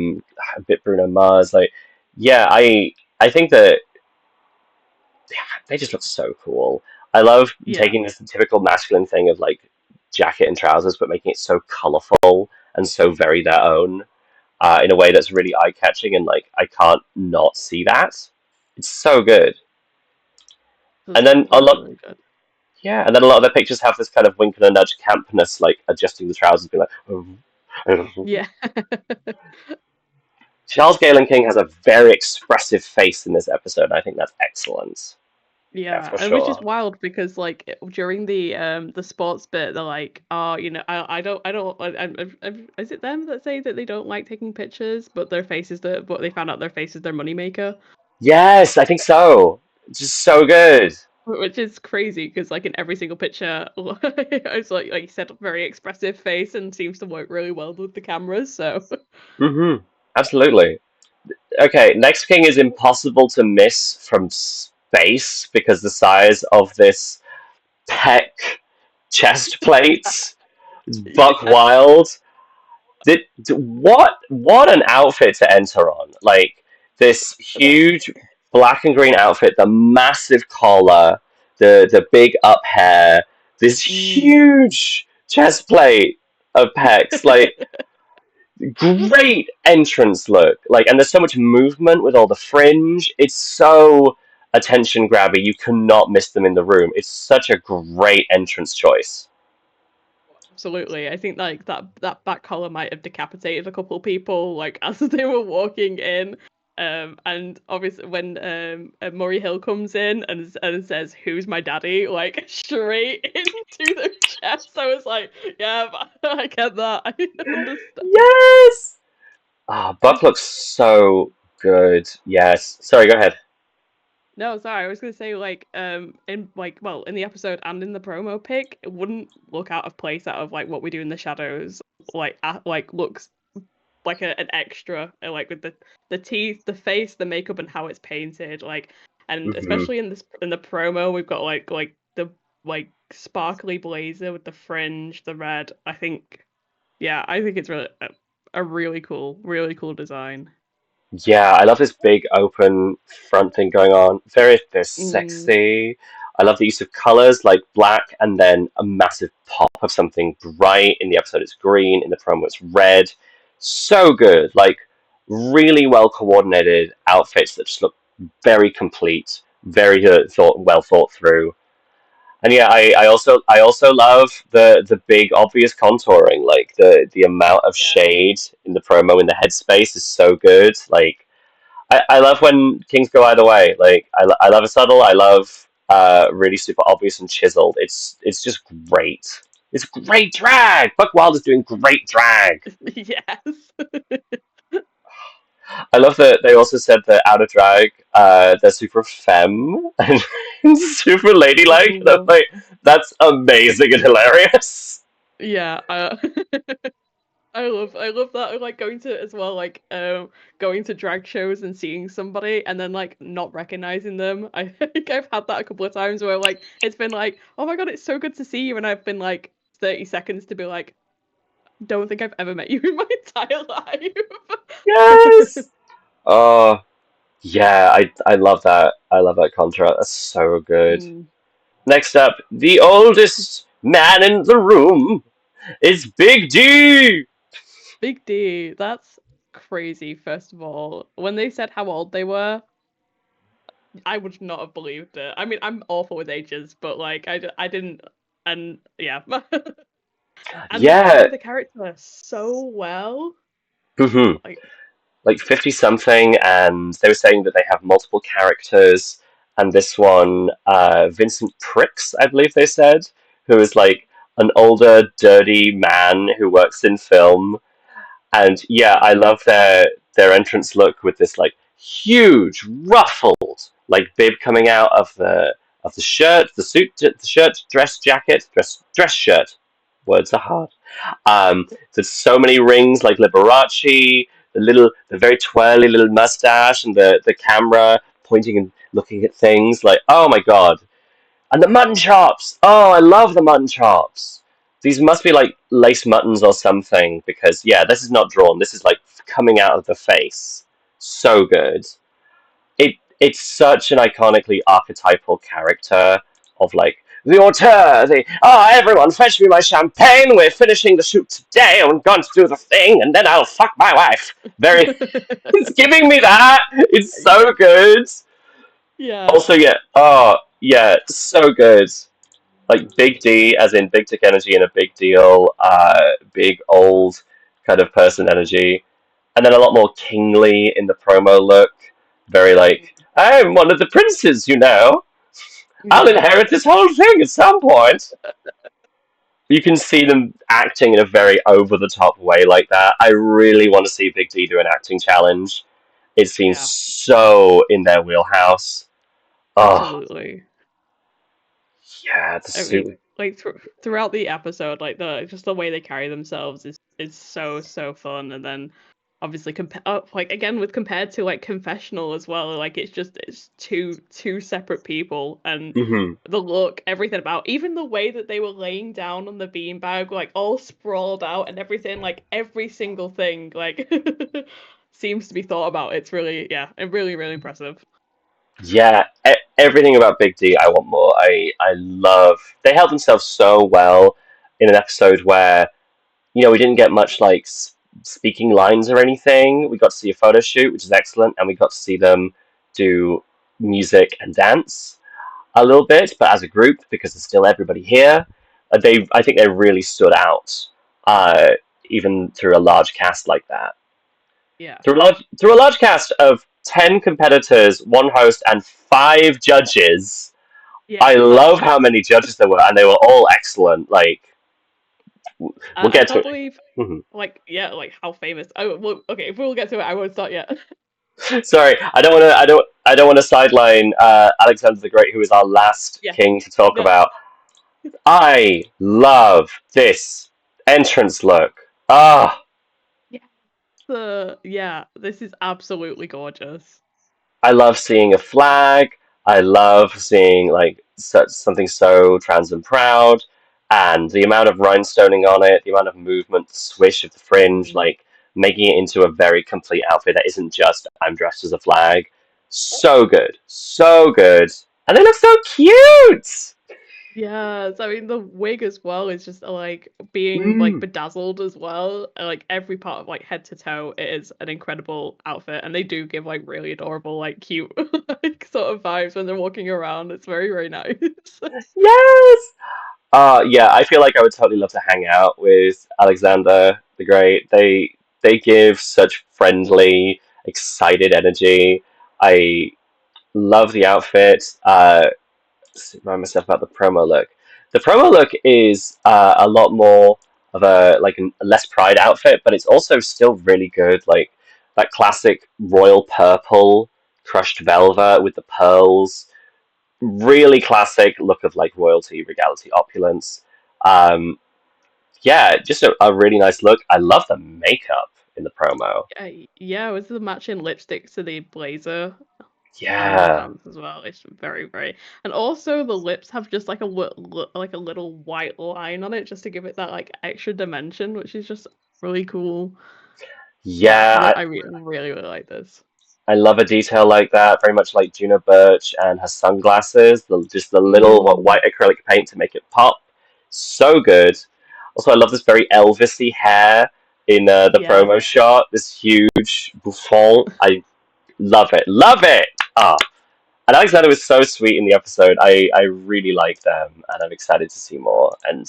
bit Bruno Mars. Like, yeah, I think that they just look so cool. I love Yeah. taking this typical masculine thing of like jacket and trousers, but making it so colorful and so very their own in a way that's really eye catching, and like I can't not see that. It's so good. And Does look then a really lot, really good. yeah, and then a lot of the pictures have this kind of wink and a nudge campness, like adjusting the trousers, being like, oh. Yeah. Charles Galen King has a very expressive face in this episode, and I think that's excellent. Yeah, Yeah, for and which is sure. wild because like during the sports bit, they're like, oh, is it them that say that they don't like taking pictures, but but they found out their face is their moneymaker, Yes, I think so. Just so good. which is crazy because like in every single picture, it's like you said, very expressive face and seems to work really well with the cameras. So Absolutely. Okay, next king is impossible to miss from space because the size of this pec chest plate. It's buck yeah, wild. What an outfit to enter on! Like this huge black and green outfit, the massive collar, the big up hair, this mm. huge chest plate of pecs. Like, great entrance look. Like, and there's so much movement with all the fringe. It's so attention grabby. You cannot miss them in the room. It's such a great entrance choice. Absolutely. I think like that back collar might have decapitated a couple of people like as they were walking in. And obviously when Murray Hill comes in and says, "Who's my daddy?" like straight into the chest. I was like, yeah, I get that. I understand. Yes. Ah, Buck looks so good. Yes. Sorry, go ahead. No, sorry, I was gonna say like in like well in the episode and in the promo pic, it wouldn't look out of place out of like what we do in the shadows. Like looks like an extra, like with the teeth, the face, the makeup, and how it's painted. Like, and hmm especially in the promo, we've got like the like sparkly blazer with the fringe, the red. I think it's a really cool design. Yeah, I love this big open front thing going on. They're Mm, sexy. I love the use of colors like black and then a massive pop of something bright. In the episode, it's green. In the promo, it's red. So good. Like, really well coordinated outfits that just look very complete, very well thought through. And yeah, I also love the big obvious contouring. Like the amount of yeah. shade in the promo in the headspace is so good. Like, I love when kings go either way. Like, I love a subtle. I love really super obvious and chiseled. It's just great. It's great drag. Buck Wild is doing great drag. Yes. I love that they also said that out of drag, they're super femme and super ladylike. And I'm Ooh. like, that's amazing and hilarious. Yeah, I love that. I like going to as well, like going to drag shows and seeing somebody and then like not recognizing them. I think I've had that a couple of times where like it's been like, oh my god, it's so good to see you, and I've been like 30 seconds to be like, don't think I've ever met you in my entire life. Yes. Oh, yeah. I love that. I love that contrast. That's so good. Mm, Next up, the oldest man in the room is Big D. Big D, that's crazy. First of all, when they said how old they were, I would not have believed it. I mean, I'm awful with ages, but like I didn't, and yeah. And they Yeah. carry the character so well. hmm Like, Like 50 something, and they were saying that they have multiple characters. And this one, Vincent Pricks, I believe they said, who is like an older, dirty man who works in film. And yeah, I love their entrance look with this like huge, ruffled, like bib coming out of the shirt, the suit, the shirt, dress jacket, dress shirt. Words are hard. There's so many rings like Liberace, the very twirly little mustache, and the camera pointing and looking at things. Like, oh my god! And the mutton chops. Oh, I love the mutton chops. These must be like lace muttons or something because yeah, this is not drawn. This is like coming out of the face. So good. It's such an iconically archetypal character of like the auteur, the everyone fetch me my champagne, we're finishing the shoot today, I'm going to do the thing, and then I'll fuck my wife. Very it's giving me that. It's so yeah, good. yeah, Also yeah, oh yeah, so good. Like Big D as in big dick energy and a big deal, big old kind of person energy. And then a lot more kingly in the promo look. Very like, I'm one of the princes, you know. I'll yeah, inherit this whole thing at some point. You can see them acting in a very over the top way like that. I really want to see Big D do an acting challenge. It seems yeah. so in their wheelhouse. Oh, Absolutely. yeah, the I mean, suit. like throughout the episode, like the just the way they carry themselves is so fun. And then obviously like again with compared to like confessional as well, like it's two separate people, and hmm the look, everything about, even the way that they were laying down on the beanbag, like all sprawled out and everything, like every single thing, like seems to be thought about. It's really, yeah, and really, really impressive. Yeah, everything about Big D, I want more. I love. They held themselves so well in an episode where we didn't get much like speaking lines or anything. We got to see a photo shoot, which is excellent, and we got to see them do music and dance a little bit, but as a group because there's still everybody here. I think they really stood out, uh, even through a large cast like that. Yeah. Through a large cast of 10 competitors, one host, and 5 judges. Yeah, I that's love how many judges there were, and they were all excellent. Like we'll I get to can't it. believe, Mhm. like, yeah, like how famous. Oh, well, okay, if we'll get to it, I won't start yet. Sorry, I don't want to. I don't want to sideline Alexander the Great, who is our last Yeah, king to talk no, about. I love this entrance look. Ah, yeah, yeah, this is absolutely gorgeous. I love seeing a flag. I love seeing like something so trans and proud, and the amount of rhinestoning on it, the amount of movement, the swish of the fringe, Mm. like making it into a very complete outfit that isn't just I'm dressed as a flag. So good, so good, and they look so cute. Yes, I mean the wig as well is just like being like Mm. bedazzled as well. Like every part of like head to toe, it is an incredible outfit, and they do give like really adorable, like cute, like sort of vibes when they're walking around. It's very, very nice. Yes. Yeah, I feel like I would totally love to hang out with Alexander the Great. They give such friendly, excited energy. I love the outfit. Let's remind myself about the promo look. The promo look is a lot more of a less pride outfit, but it's also still really good. Like that classic royal purple crushed velvet with the pearls. Really classic look of like royalty, regality, opulence. Um, yeah, just a really nice look. I love the makeup in the promo. Yeah, it was the matching lipstick to the blazer and the Yeah. pants as well. It's very, very, and also the lips have just like like a little white line on it, just to give it that like extra dimension, which is just really cool. Yeah, Yeah, really, really like this. I love a detail like that, very much like Juno Birch and her sunglasses, just the little Mm, white acrylic paint to make it pop. So good. Also, I love this very Elvis-y hair in the yeah, promo shot. This huge bouffant. I love it. Love it! Ah, and Alexander was so sweet in the episode. I really like them, and I'm excited to see more. And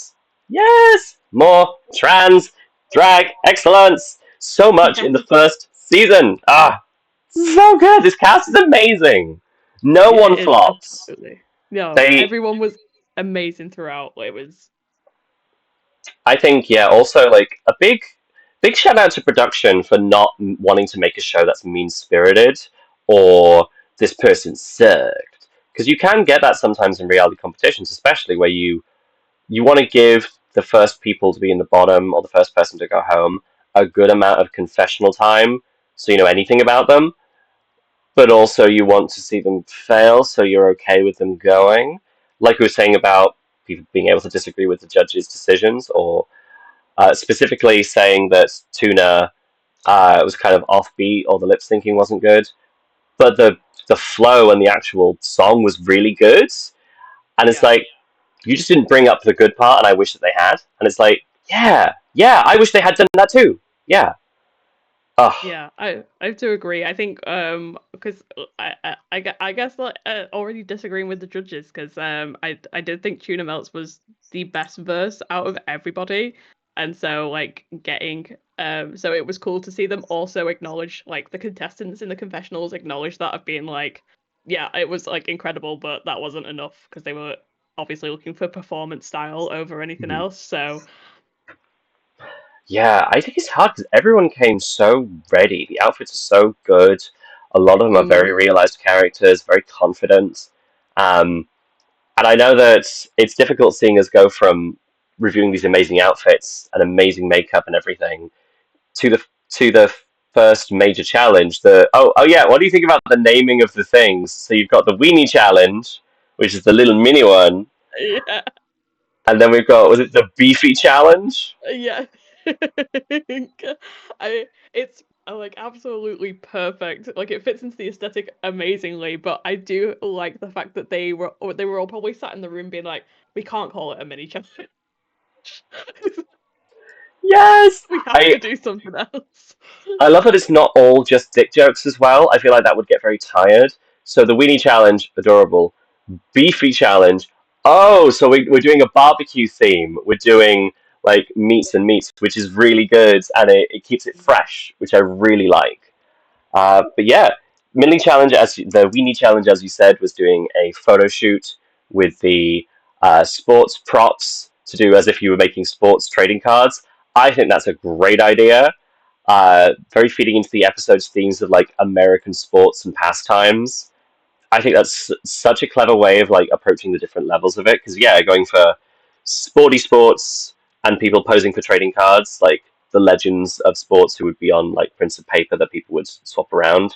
yes, more trans drag excellence. So much in the yes, first season. Ah, so good. This cast is amazing. No yeah, one it is flops. absolutely. No, They, everyone was amazing throughout. It was, I think, yeah. Also, like a big shout out to production for not wanting to make a show that's mean spirited or this person sucked. Because you can get that sometimes in reality competitions, especially where you want to give the first people to be in the bottom or the first person to go home a good amount of confessional time, so you know anything about them, but also you want to see them fail, so you're okay with them going. Like we were saying about people being able to disagree with the judges' decisions, or specifically saying that Tuna was kind of offbeat or the lip syncing wasn't good, but the flow and the actual song was really good. And it's yeah. like you just didn't bring up the good part, and I wish that they had. And it's like, yeah, yeah, I wish they had done that too. Yeah. Oh. Yeah, I have to agree. I think because I guess like already disagreeing with the judges because I did think Tuna Melts was the best verse out of everybody, and so like getting so it was cool to see them also acknowledge like the contestants in the confessionals acknowledge that of being like yeah it was like incredible, but that wasn't enough because they were obviously looking for performance style over anything Mhm. else. So Yeah, I think it's hard because everyone came so ready. The outfits are so good. A lot of them are mm, very realized characters, very confident. Um, and I know that it's difficult seeing us go from reviewing these amazing outfits and amazing makeup and everything to the first major challenge. The oh yeah, what do you think about the naming of the things? So you've got the weenie challenge, which is the little mini one, yeah. and then we've got was it the beefy challenge? Yeah. It's like absolutely perfect. Like it fits into the aesthetic amazingly, but I do like the fact that they were all probably sat in the room being like, we can't call it a mini challenge. Yes, We have I to do something else. I love that it's not all just dick jokes as well. I feel like that would get very tired. So the weenie challenge, adorable. Beefy challenge. Oh, so we're doing a barbecue theme. We're doing like meats and meats, which is really good, and it keeps it fresh, which I really like. But yeah, Mini Challenge, as the Weenie Challenge, as you said, was doing a photo shoot with the sports props to do as if you were making sports trading cards. I think that's a great idea. Very feeding into the episode's themes of like American sports and pastimes. I think that's such a clever way of like approaching the different levels of it. Because yeah, going for sporty sports and people posing for trading cards, like the legends of sports who would be on like prints of paper that people would swap around,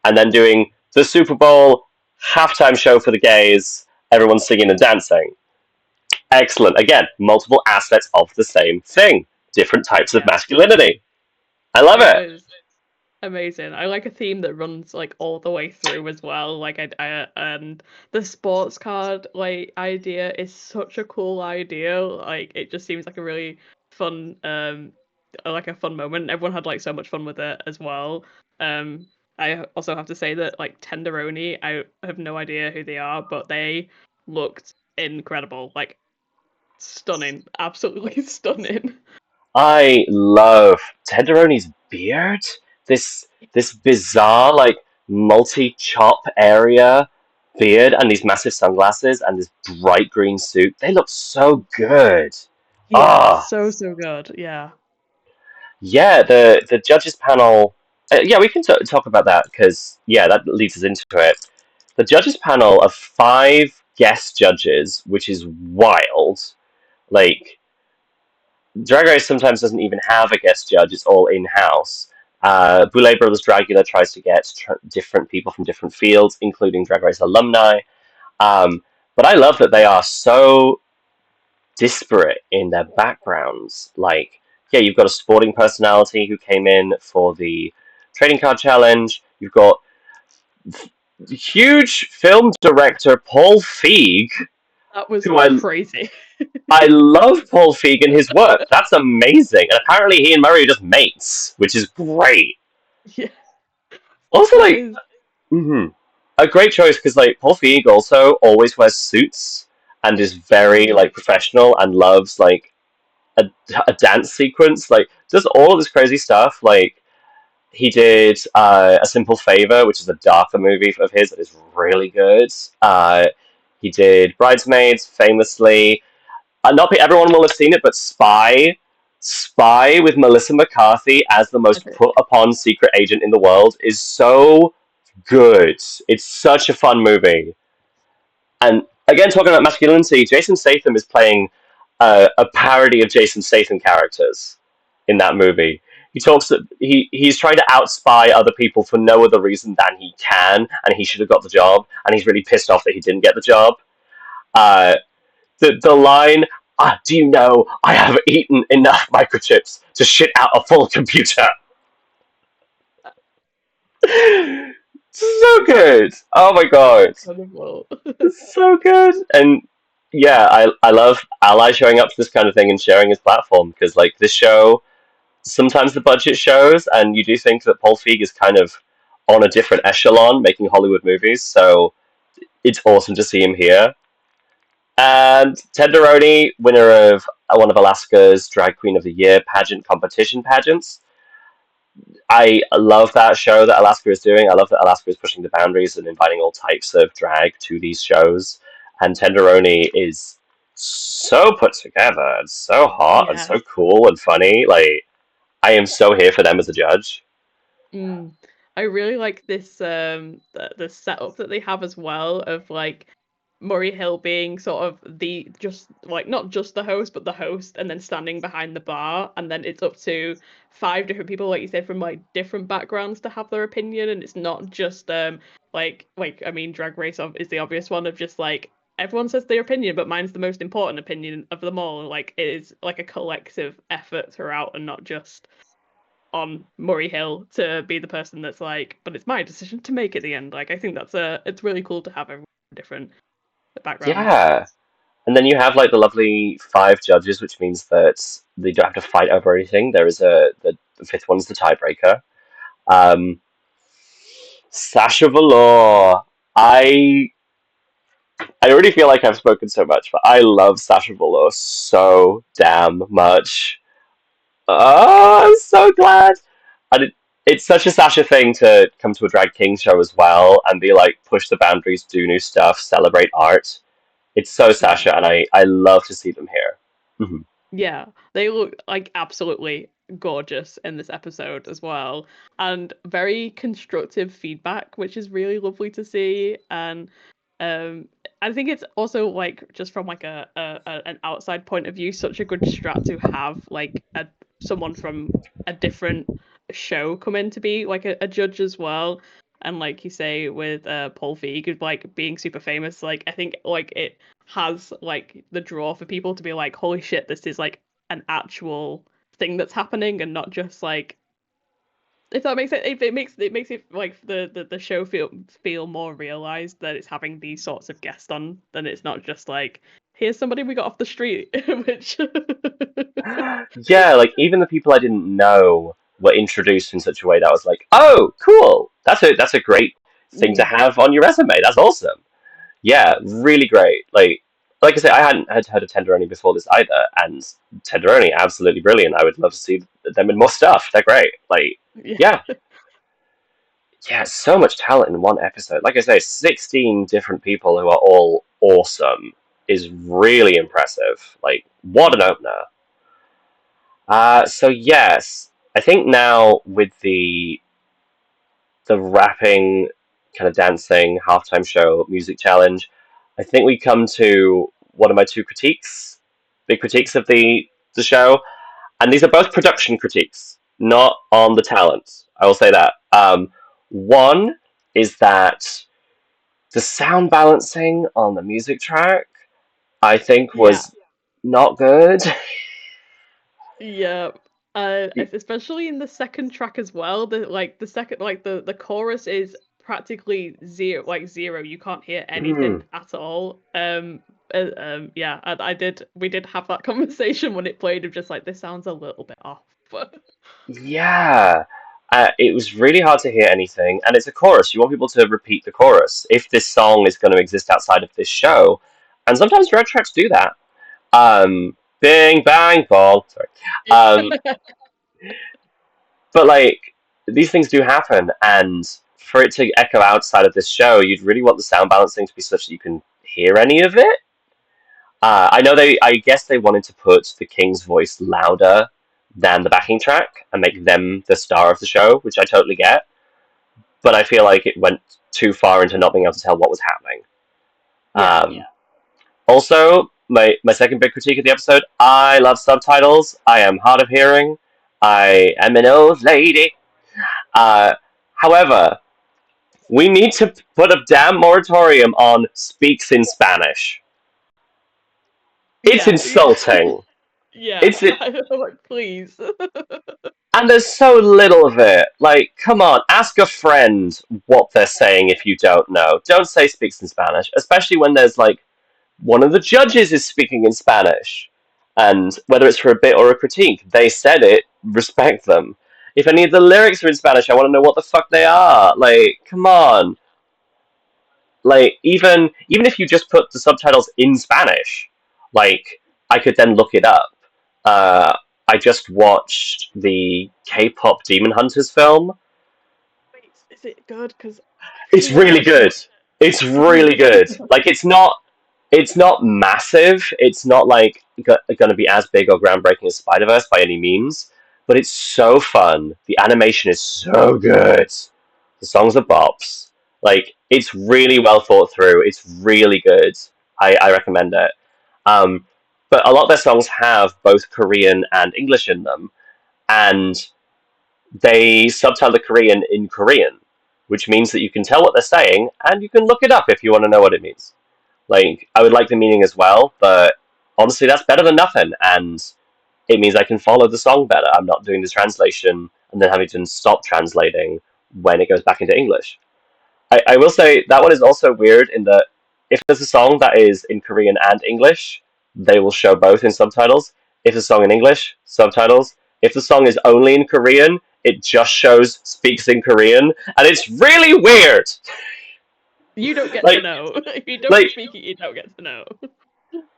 and then doing the Super Bowl halftime show for the gays, everyone singing and dancing. Excellent. Again, multiple aspects of the same thing, different types of Yeah. masculinity. I love It it. was amazing. I like a theme that runs like all the way through as well. Like I and the sports card like idea is such a cool idea. Like it just seems like a really fun like a fun moment. Everyone had like so much fun with it as well. I also have to say that like Tenderoni, I have no idea who they are, but they looked incredible. Like stunning, absolutely stunning. I love Tenderoni's beard. This bizarre like multi chop area beard and these massive sunglasses and this bright green suit. They look so good. Yeah, Ah, so good. Yeah. yeah. The judges panel. Yeah, we can talk about that because yeah, that leads us into it. The judges panel of five guest judges, which is wild. Like Drag Race sometimes doesn't even have a guest judge; it's all in house. Boulet Brothers Dragula tries to get different people from different fields, including Drag Race alumni. But I love that they are so disparate in their backgrounds. Like, yeah, you've got a sporting personality who came in for the trading card challenge. You've got huge film director Paul Feig, That was who crazy. I love Paul Feig and his work. That's amazing. And apparently he and Murray are just mates, which is great. Yeah, Also, that like, is. a great choice because like Paul Feig also always wears suits and is very Mm, like professional and loves like a, a dance sequence. Like, does all of this crazy stuff. Like, he did A Simple Favor, which is a darker movie of his that is really good. He did Bridesmaids, famously. Not everyone will have seen it, but Spy with Melissa McCarthy as the most okay. put upon secret agent in the world is so good. It's such a fun movie. And again, talking about masculinity, Jason Statham is playing a parody of Jason Statham characters in that movie. He talks that he's trying to outspy other people for no other reason than he can, and he should have got the job, and he's really pissed off that he didn't get the job. Uh, the line, "Do you know I have eaten enough microchips to shit out a full computer?" So good. Oh my That's god. incredible. It's so good. And yeah, I love Ally showing up to this kind of thing and sharing his platform because like this show, sometimes the budget shows, and you do think that Paul Feig is kind of on a different echelon making Hollywood movies. So it's awesome to see him here. And Tenderoni, winner of one of Alaska's Drag Queen of the Year pageant competition pageants. I love that show that Alaska is doing. I love that Alaska is pushing the boundaries and inviting all types of drag to these shows. And Tenderoni is so put together and so hot and Yeah. so cool and funny. Like, I am so here for them as a judge. Mm. I really like this the setup that they have as well of like Murray Hill being sort of the just like not just the host but the host and then standing behind the bar and then it's up to five different people like you said from like different backgrounds to have their opinion and it's not just like I mean Drag Race is the obvious one of just like everyone says their opinion but mine's the most important opinion of them all like it is like a collective effort throughout and not just on Murray Hill to be the person that's like, but it's my decision to make at the end. Like I think it's really cool to have everyone from different backgrounds. Yeah. And then you have like the lovely five judges, which means that they don't have to fight over anything. There is the fifth one's the tiebreaker. Um, Sasha Velour. I I already feel like I've spoken so much, but I love Sasha Velour so damn much. Oh, I'm so glad. And it's such a Sasha thing to come to a Drag King show as well and be like, push the boundaries, do new stuff, celebrate art. It's so Yeah. Sasha, and I love to see them here. Hmm. Yeah, they look like absolutely gorgeous in this episode as well, and very constructive feedback, which is really lovely to see. And um, I think it's also like just from like an outside point of view, such a good strat to have like someone from a different show come in to be like a judge as well. And like you say with Paul Feig, like being super famous, like I think like it has like the draw for people to be like, holy shit, this is like an actual thing that's happening and not just like if that makes it if it makes it like the show feel more realized that it's having these sorts of guests on than it's not just like here's somebody we got off the street which Yeah, like even the people I didn't know were introduced in such a way that was like, oh, cool. That's a great thing to Mm, have on your resume. That's awesome. Yeah, really great. Like I say, I hadn't had heard of Tenderoni before this either, and Tenderoni absolutely brilliant. I would love to see them in more stuff. They're great. Like, yeah. yeah, yeah, so much talent in one episode. Like I say, 16 different people who are all awesome is really impressive. Like, what an Mm. opener. So yes, I think now with the the rapping, kind of dancing halftime show music challenge, I think we come to one of my two critiques, big critiques of the show, and these are both production critiques, not on the talent. I will say that. One is that the sound balancing on the music track, I think, Yeah. was not good. Yeah. Especially in the second track as well. The second the chorus is practically zero, like zero. You can't hear anything Mm, at all. Yeah, we did have that conversation when it played of just like this sounds a little bit off. yeah. It was really hard to hear anything, and it's a chorus. You want people to repeat the chorus if this song is going to exist outside of this show, and sometimes drag tracks do that. Bing bang bong. Sorry. Um, but like these things do happen, and for it to echo outside of this show, you'd really want the sound balancing to be such that you can hear any of it. I know they. I guess they wanted to put the king's voice louder than the backing track and make them the star of the show, which I totally get. But I feel like it went too far into not being able to tell what was happening. Yeah. Also, my second big critique of the episode: I love subtitles. I am hard of hearing. I am an old lady. Uh, However, we need to put a damn moratorium on speaks in Spanish. It's Yeah. insulting. Yeah. It's it, Like, please. and there's so little of it. Like, come on, ask a friend what they're saying if you don't know. Don't say speaks in Spanish, especially when there's like one of the judges is speaking in Spanish. And whether it's for a bit or a critique, they said it, respect them. If any of the lyrics are in Spanish, I want to know what the fuck they are. Like, come on. Like, even if you just put the subtitles in Spanish, like, I could then look it up. Uh, I just watched the K-pop Demon Hunters film. Wait, is it good? Because I really It's want to really watch good. it. It's really good. Like, it's not massive. It's not like going to be as big or groundbreaking as Spider Verse by any means, but it's so fun. The animation is so good. The songs are bops. Like it's really well thought through. It's really good. I recommend it. Um, but a lot of their songs have both Korean and English in them, and they subtitle the Korean in Korean, which means that you can tell what they're saying and you can look it up if you want to know what it means. Like, I would like the meaning as well, but honestly, that's better than nothing, and it means I can follow the song better. I'm not doing the translation and then having to stop translating when it goes back into English. I will say that one is also weird in that if there's a song that is in Korean and English, they will show both in subtitles. If it's a song in English, subtitles. If the song is only in Korean, it just shows speaks in Korean, and it's really weird. You don't get to Like, know. If you don't like, speak it, you don't get to know.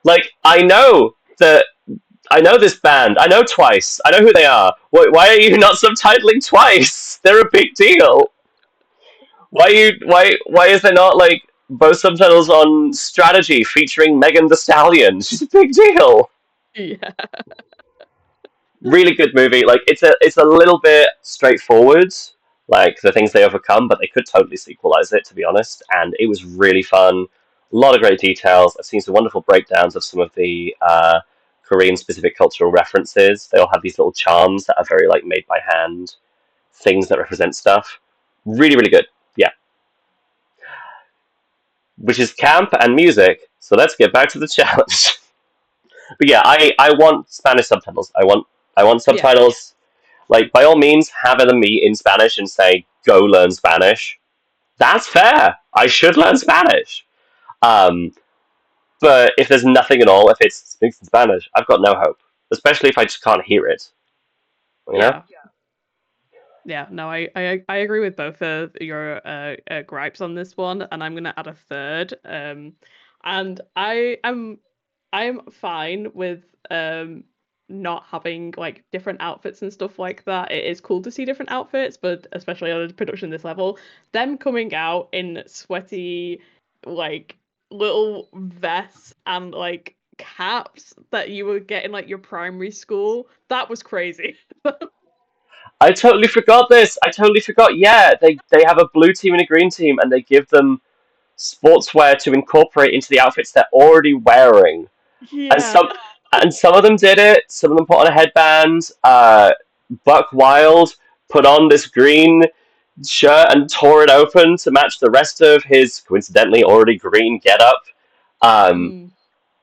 like, I know this band. I know Twice. I know who they are. Why are you not subtitling Twice? They're a big deal. Why is there not like both subtitles on Strategy featuring Megan the Stallion? She's a big deal. Yeah. Really good movie. Like it's a little bit straightforward, like the things they overcome, but they could totally sequelize it to be honest. And it was really fun. A lot of great details. I've seen some wonderful breakdowns of some of the Korean specific cultural references. They all have these little charms that are very like made by hand, things that represent stuff. Really, really good. Yeah. Which is camp and music. So let's get back to the challenge. But yeah, I want Spanish subtitles. I want Yeah. subtitles. Like by all means, have them meet in Spanish and say go learn Spanish. That's fair. I should learn Spanish. Um, but if there's nothing at all, if it speaks in Spanish, I've got no hope. Especially if I just can't hear it. You know? Yeah. Yeah, no, I agree with both of your gripes on this one, and I'm gonna add a third. And I'm fine with not having like different outfits and stuff like that. It is cool to see different outfits, but especially on a production this level, them coming out in sweaty like little vests and like caps that you would get in like your primary school, that was crazy. I totally forgot this. I totally forgot. Yeah, they have a blue team and a green team, and they give them sportswear to incorporate into the outfits they're already wearing. And Yeah. some of them did it. Some of them put on a headband. Buck Wild put on this green shirt and tore it open to match the rest of his coincidentally already green getup. Um,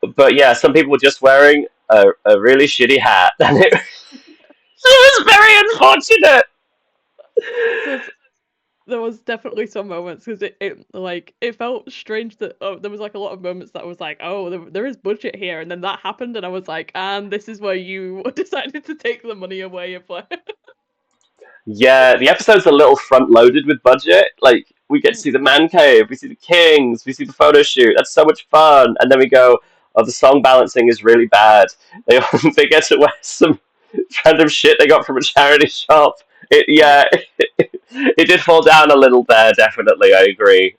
Mm. but yeah, some people were just wearing a really shitty hat, and it was very unfortunate. So there was definitely some moments because it felt strange that there was like a lot of moments that was like, oh, there is budget here, and then that happened, and I was like, and this is where you decided to take the money away of like. Yeah, the episode's a little front loaded with budget. Like, we get to see the man cave, we see the kings, we see the photo shoot. That's so much fun. And then we go, oh, the song balancing is really bad. They they get to wear some random shit they got from a charity shop. Yeah, it did fall down a little there. Definitely, I agree.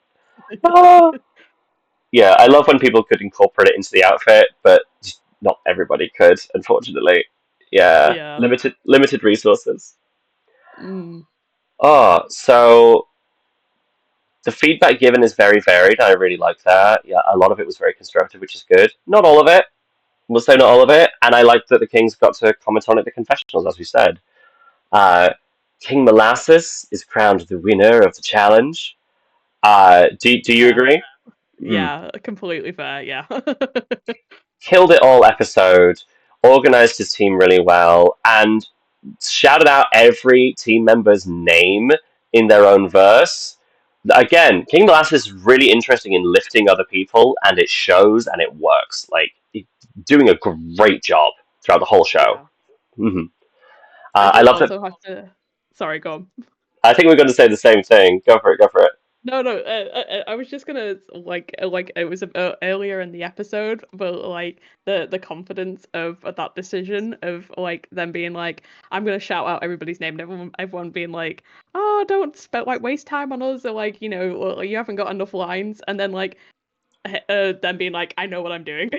Ah. Yeah, I love when people could incorporate it into the outfit, but just not everybody could, unfortunately. Yeah, Yeah. limited resources. Mm. Oh, so the feedback given is very varied. I really like that. Yeah, a lot of it was very constructive, which is good. Not all of it. We'll say not all of it. And I like that the Kings got to comment on it at the confessionals, as we said. Uh, King Molasses is crowned the winner of the challenge. Do you Yeah. agree? Mm. Yeah. Completely fair. Yeah. Killed it all episode, organized his team really well, and shouted out every team member's name in their own verse. Again, King Glass is really interesting in lifting other people, and it shows and it works. Like, doing a great job throughout the whole show. Yeah. Hmm I I did love that. also have to. Sorry, go on. I think we're going to say the same thing. Go for it. Go for it. No, no. I was just gonna like it was earlier in the episode, but like the confidence of that decision of like them being like, I'm gonna shout out everybody's name, and everyone being like, oh, don't spend like waste time on us, or like or, you haven't got enough lines, and then like them being like, I know what I'm doing.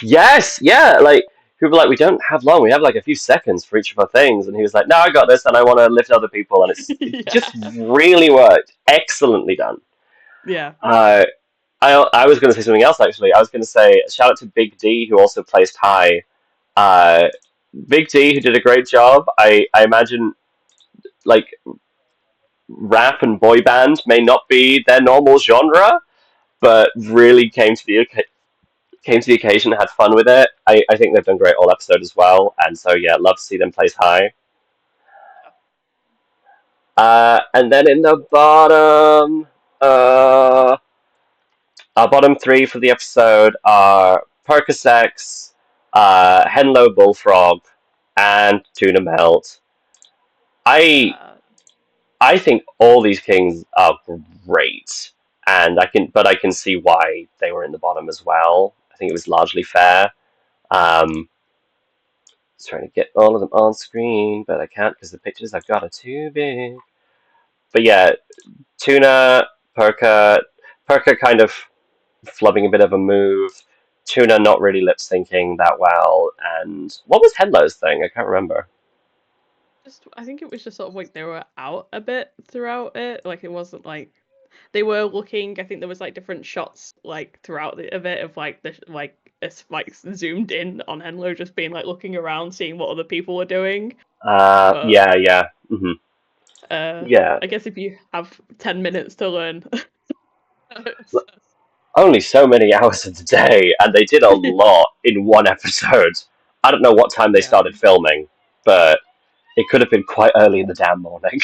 Yes, yeah. Like, people were like, we don't have long. We have like a few seconds for each of our things, and he was like, no, I got this, and I want to lift other people, and it just Yeah. really worked. Excellently done. Yeah. Uh, I was going to say something else actually. I was going to say shout out to Big D who also placed high. Uh, Big D who did a great job. I imagine like rap and boy band may not be their normal genre, but really came to the occasion, had fun with it. I think they've done great all episode as well, and so yeah, love to see them place high. And then in the bottom, our bottom three for the episode are Percocets, Henlo Bullfrog, and Tuna Melt. I Yeah. I think all these kings are great, and I can see why they were in the bottom as well. I think it was largely fair. Um, trying to get all of them on screen, but I can't because the pictures I've got are too big. But yeah, Tuna, Perka kind of flubbing a bit of a move. Tuna not really lip syncing that well. And what was Headlow's thing? I can't remember. Just I think it was just sort of like they were out a bit throughout it. Like it wasn't like they were looking. I think there was like different shots like throughout of it of like the like it's like zoomed in on Henlo just being like looking around, seeing what other people were doing. But Yeah, yeah. Yeah. I guess if you have 10 minutes to learn, Only so many hours of the day, and they did a lot in one episode. I don't know what time they yeah. started filming, but it could have been quite early in the damn morning.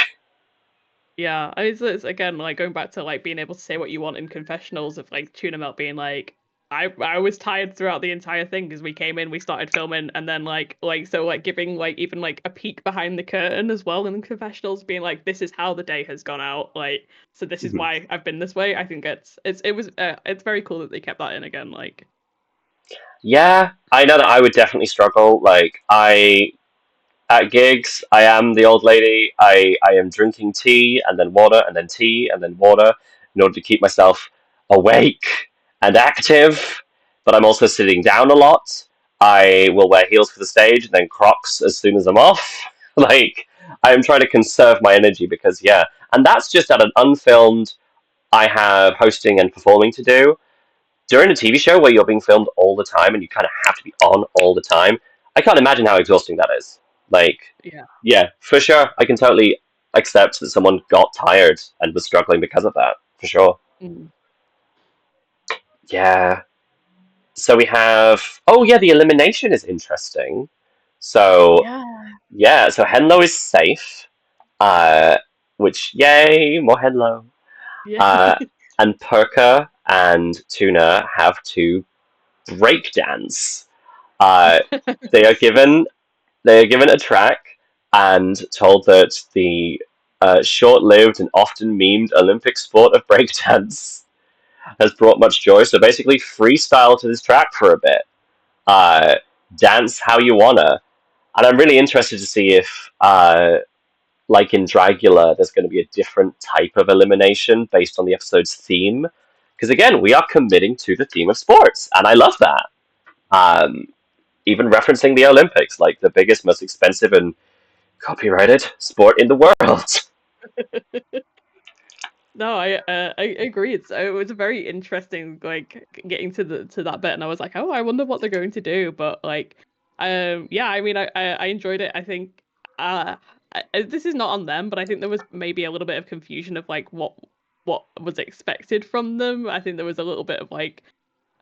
Yeah, I mean, it's again like going back to like being able to say what you want in confessionals of like Tuna Melt being like, I was tired throughout the entire thing because we came in, we started filming, and then like so like giving like even like a peek behind the curtain as well in the confessionals, being like, this is how the day has gone out, like so this is why I've been this way. I think it's very cool that they kept that in again, like Yeah, I know that I would definitely struggle. Like, at gigs, I am the old lady. I am drinking tea and then water and then tea and then water in order to keep myself awake and active. But I'm also sitting down a lot. I will wear heels for the stage and then Crocs as soon as I'm off. Like, I am trying to conserve my energy because yeah, and that's just at an unfilmed. I have hosting and performing to do during a TV show where you're being filmed all the time and you kind of have to be on all the time. I can't imagine how exhausting that is. Like, Yeah. yeah, for sure, I can totally accept that someone got tired and was struggling because of that. For sure. Mm. Yeah. So we have. Oh yeah, the elimination is interesting. So Yeah. yeah, so Henlo is safe. Uh, which yay, more Henlo. Yeah. Uh, and Perka and Tuna have to break dance. Uh, they are given a track and told that the short-lived and often memed Olympic sport of breakdance has brought much joy. So basically, freestyle to this track for a bit. Uh, Dance how you wanna. And I'm really interested to see if, like in Dragula, there's going to be a different type of elimination based on the episode's theme. Because again, we are committing to the theme of sports, and I love that. Um, Even referencing the Olympics, like the biggest, most expensive, and copyrighted sport in the world. No, I agree. It was a very interesting like getting to that bit, and I was like, oh, I wonder what they're going to do. But like, yeah, I mean, I enjoyed it. I think uh, this is not on them, but I think there was maybe a little bit of confusion of like what was expected from them. I think there was a little bit of like,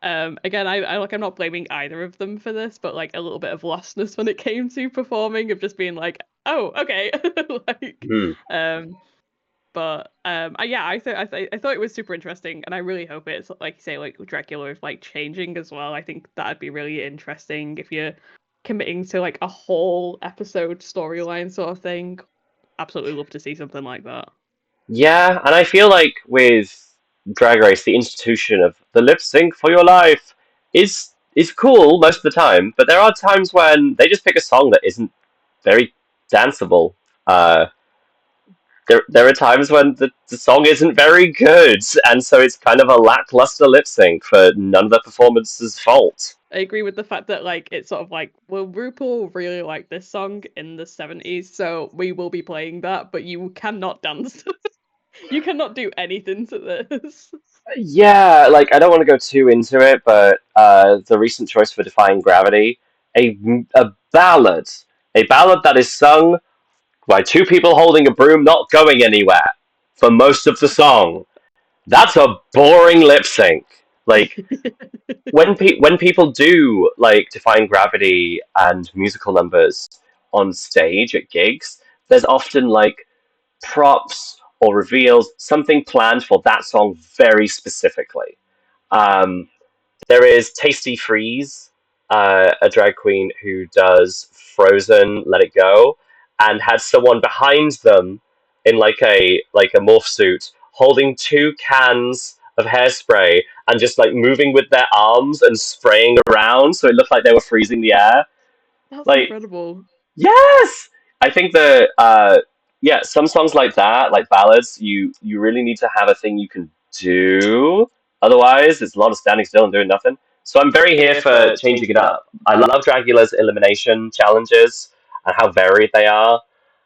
again, I'm not blaming either of them for this, but like a little bit of lostness when it came to performing of just being like, oh, okay, like, Hmm. um. But yeah, I thought it was super interesting, and I really hope it's like you say, like Dracula is like changing as well. I think that'd be really interesting if you're committing to like a whole episode storyline sort of thing. Absolutely love to see something like that. Yeah, and I feel like with Drag Race, the institution of the lip sync for your life is cool most of the time, but there are times when they just pick a song that isn't very danceable. Uh, there are times when the song isn't very good, and so it's kind of a lackluster lip sync for none of the performance's fault. I agree with the fact that like it's sort of like, well, RuPaul really liked this song in the 70s, so we will be playing that, but you cannot dance. You cannot do anything to this. Yeah, like I don't want to go too into it, but the recent choice for Defying Gravity, a ballad, a ballad that is sung by two people holding a broom not going anywhere for most of the song. That's a boring lip sync. Like when people do like Defying Gravity and musical numbers on stage at gigs, there's often like props or reveals, something planned for that song very specifically. Um, there is Tasty Freeze, a drag queen who does Frozen, Let It Go, and had someone behind them in like a morph suit holding two cans of hairspray and just like moving with their arms and spraying around so it looked like they were freezing the air. That's Like incredible. yes, I think the yeah, some songs like that, like ballads, you really need to have a thing you can do. Otherwise, it's a lot of standing still and doing nothing. So I'm very here Here for for changing changing it it up. up. I love Dracula's elimination challenges and how varied they are.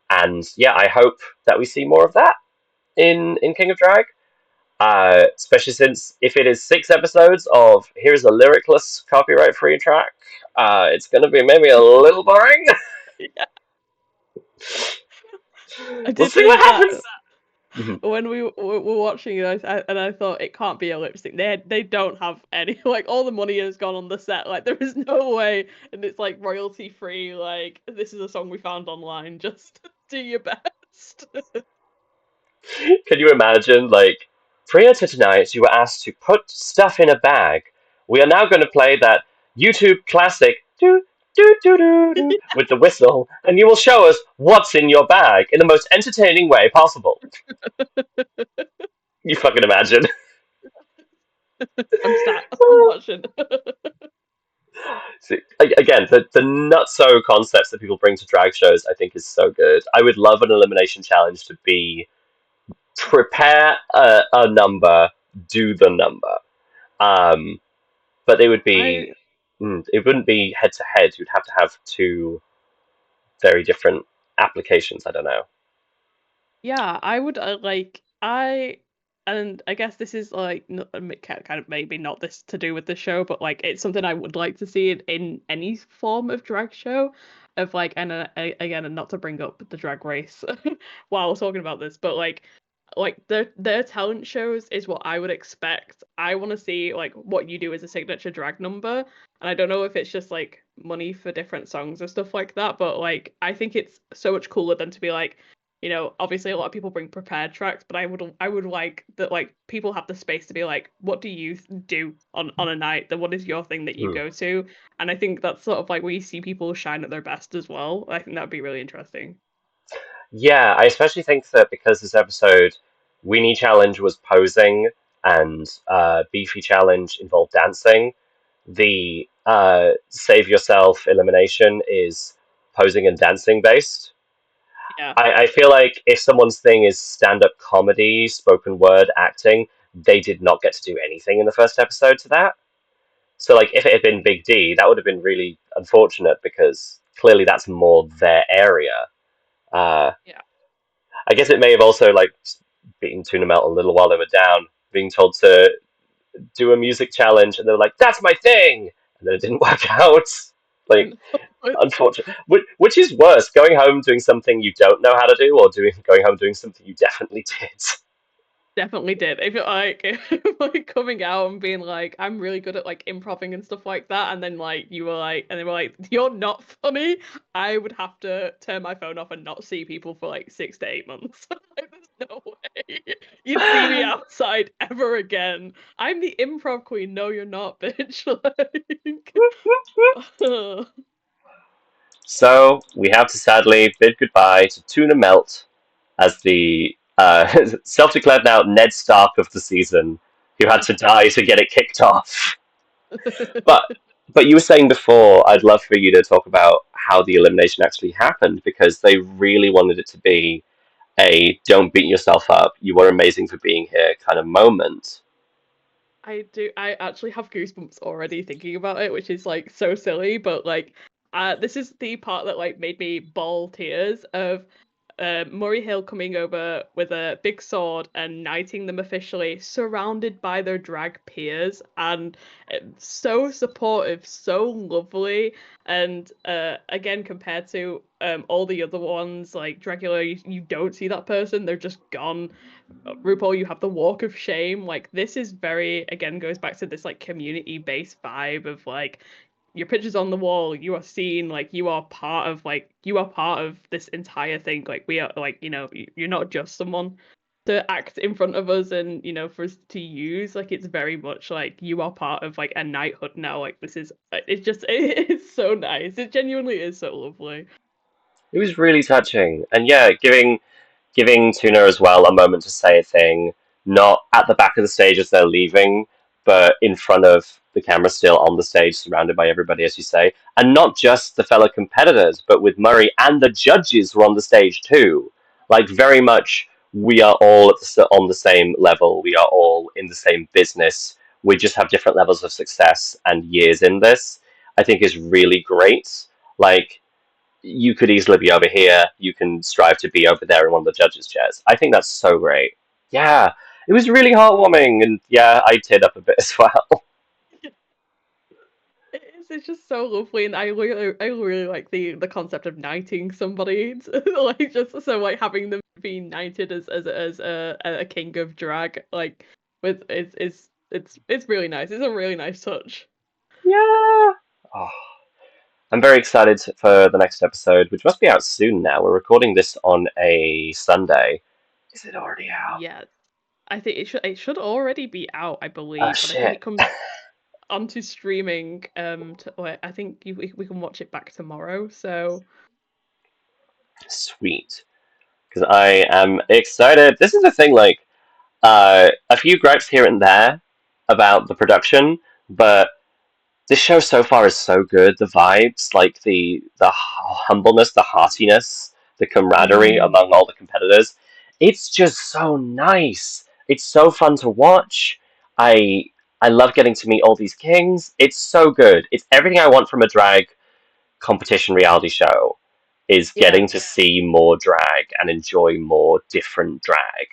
And yeah, I hope that we see more of that in King of Drag. Especially since if it is 6 episodes of here's a lyricless copyright-free track, it's going to be maybe a little boring. Yeah. I We'll did see what think that happens. Mhm. when we were watching it, and I thought it can't be a lip sync. They don't have any like all the money has gone on the set. Like there is no way, and it's like royalty free. Like this is a song we found online. Just do your best. Can you imagine, like, prior to tonight, you were asked to put stuff in a bag. We are now going to play that YouTube classic, do, do, do, do, do, with the whistle, and you will show us what's in your bag in the most entertaining way possible. You fucking imagine. I'm sat. I'm watching. See, again, the nutso concepts that people bring to drag shows, I think, is so good. I would love an elimination challenge to be prepare a number, do the number. Um, but they would I be it wouldn't be head to head. You'd have to have two very different. applications. I don't know. Yeah, I would and I guess this is like kind of maybe not this to do with the show, but like it's something I would like to see in any form of drag show, of like again, and not to bring up the drag race while talking about this, but like their talent shows is what I would expect. I want to see like what you do as a signature drag number, and I don't know if it's just like money for different songs or stuff like that, but like I think it's so much cooler than to be like, obviously a lot of people bring prepared tracks, but I would like that like people have the space to be like, what do you do on a night? Then what is your thing that you Hmm. go to? And I think that's sort of like where you see people shine at their best as well. I think that would be really interesting. Yeah, I especially think that because this episode, Weenie Challenge was posing and Beefy Challenge involved dancing, the Save Yourself elimination is posing and dancing based. Yeah, I feel like if someone's thing is stand up comedy, spoken word, acting, they did not get to do anything in the first episode to that. So, like, if it had been Big D, that would have been really unfortunate because clearly that's more their area. Uh, yeah. I guess it may have also like beaten Tuna Melt a little while they were down, being told to do a music challenge, and they were like, "That's my thing," and then it didn't work out. I Like, know. unfortunate. Which is worse, going home doing something you don't know how to do, or going home doing something you definitely did? Definitely did. If you're like, if, like coming out and being like, I'm really good at like improving and stuff like that, and then like you were like, and they were like, you're not funny, I would have to turn my phone off and not see people for like 6 to 8 months. Like, there's no way you'd see me outside ever again. I'm the improv queen. No, you're not, bitch. Like, So we have to sadly bid goodbye to Tuna Melt as the self-declared now Ned Stark of the season, who had to die to get it kicked off. But you were saying before, I'd love for you to talk about how the elimination actually happened because they really wanted it to be a "don't beat yourself up, you were amazing for being here" kind of moment. I do. I actually have goosebumps already thinking about it, which is like so silly, but like, this is the part that like made me bawl tears of Murray Hill coming over with a big sword and knighting them officially, surrounded by their drag peers, and so supportive, so lovely, and again compared to all the other ones like Dracula, you don't see that person; they're just gone. RuPaul, you have the walk of shame. Like this is very again goes back to this like community based vibe of like your pictures on the wall, you are seen, like you are part of this entire thing. Like we are like, you're not just someone to act in front of us and for us to use. Like it's very much like you are part of like a knighthood now. Like this is it's just it's so nice. It genuinely is so lovely. It was really touching, and yeah, giving Tuna as well a moment to say a thing, not at the back of the stage as they're leaving, but in front of the camera still on the stage, surrounded by everybody, as you say. And not just the fellow competitors, but with Murray and the judges were on the stage too. Like, very much, we are all on the same level, we are all in the same business. We just have different levels of success and years in this. I think is really great. Like, you could easily be over here. You can strive to be over there in one of the judges' chairs. I think that's so great. Yeah, it was really heartwarming, and yeah, I teared up a bit as well. It is. It's just so lovely, and I really like the concept of knighting somebody, like just so like having them be knighted as a king of drag, like with it's really nice. It's a really nice touch. Yeah. Oh, I'm very excited for the next episode, which must be out soon now. We're recording this on a Sunday. Is it already out? Yeah, I think it should already be out, I Oh believe, but I think shit. it comes onto streaming. I think we can watch it back tomorrow. So Sweet. Because I am excited. This is the thing, like, a few gripes here and there about the production, but this show so far is so good. The vibes, like the humbleness, the heartiness, the camaraderie mm, among all the competitors. It's just so nice. It's so fun to watch. I I love getting to meet all these kings. It's so good. It's everything I want from a drag competition reality show. is Yeah, getting to see more drag and enjoy more different drag.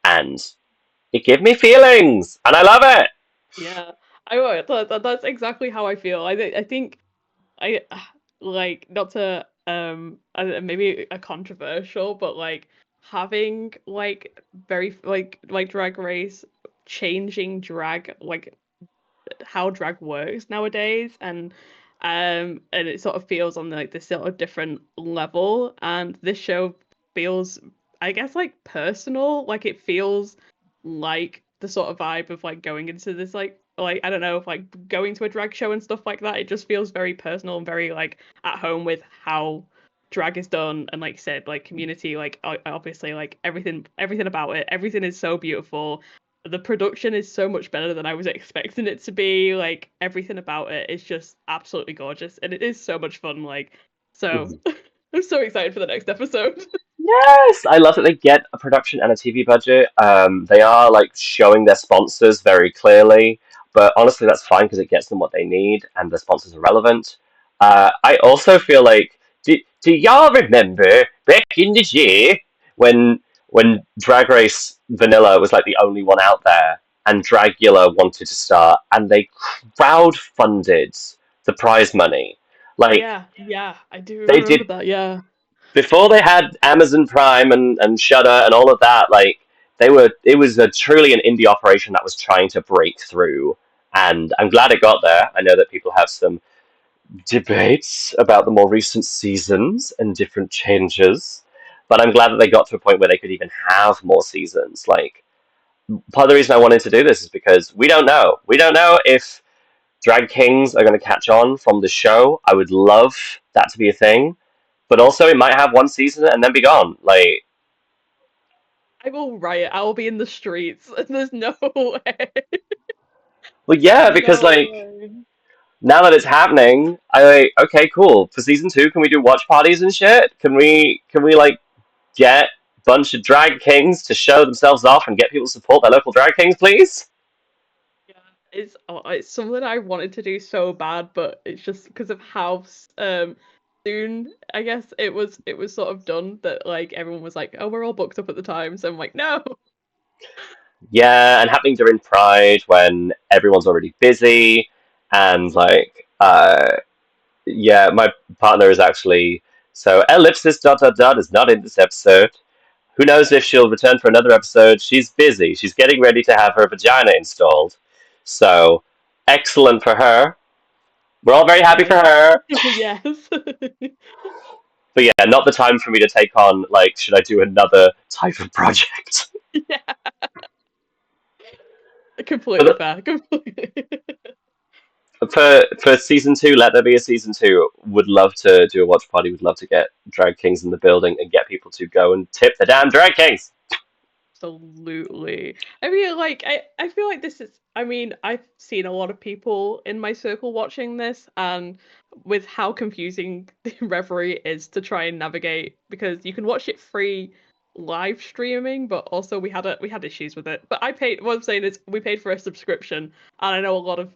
And it gave me feelings, and I love it. yeah. I would. That's exactly how I feel. I think I like not to maybe a controversial, but like having like very like Drag Race changing drag like how drag works nowadays, and it sort of feels on like this sort of different level, and this show feels, I guess, like personal, like it feels like the sort of vibe of like going into this like I don't know, like going to a drag show and stuff like that. It just feels very personal and very like at home with how drag is done, and like said, like community, like obviously like everything about it, everything is so beautiful. The production is so much better than I was expecting it to be. Like everything about it is just absolutely gorgeous, and it is so much fun. Like, so I'm so excited for the next episode. Yes, I love that they get a production and a TV budget. They are like showing their sponsors very clearly, but honestly, that's fine because it gets them what they need, and the sponsors are relevant. I also feel like, do y'all remember back in the year when Drag Race Vanilla was like the only one out there, and Dragula wanted to start, and they crowdfunded the prize money. Like Yeah, yeah, I do they remember did that. Yeah, before they had Amazon Prime and Shudder and all of that. Like it was a truly an indie operation that was trying to break through, and I'm glad it got there. I know that people have some debates about the more recent seasons and different changes, but I'm glad that they got to a point where they could even have more seasons. Like part of the reason I wanted to do this is because we don't know. We don't know if drag kings are going to catch on from the show. I would love that to be a thing, but also it might have one season and then be gone. Like, I will riot. I will be in the streets. There's no way. well, yeah, because No like way. now that it's happening, I like okay, cool. For season two, can we do watch parties and shit? Can we like get a bunch of drag kings to show themselves off and get people to support their local drag kings, please? Yeah, it's something I wanted to do so bad, but it's just because of how soon I guess it was sort of done that like everyone was like, oh, we're all booked up at the time, so I'm like, no. Yeah, and happening during Pride when everyone's already busy and like yeah, my partner is actually so ellipsis dot dot dot is not in this episode. Who knows if she'll return for another episode? She's busy. She's getting ready to have her vagina installed. So excellent for her. We're all very happy Yeah, for her. yes, But yeah, not the time for me to take on like, should I do another type of project? yeah, completely But fair, completely. for season two, let there be a season two. Would love to do a watch party. Would love to get drag kings in the building and get people to go and tip the damn drag kings. Absolutely. I mean, like, I feel like this is, I mean, I've seen a lot of people in my circle watching this, and with how confusing the Reverie is to try and navigate, because you can watch it free live streaming, but also we had issues with it. But I paid, what I'm saying is we paid for a subscription, and I know a lot of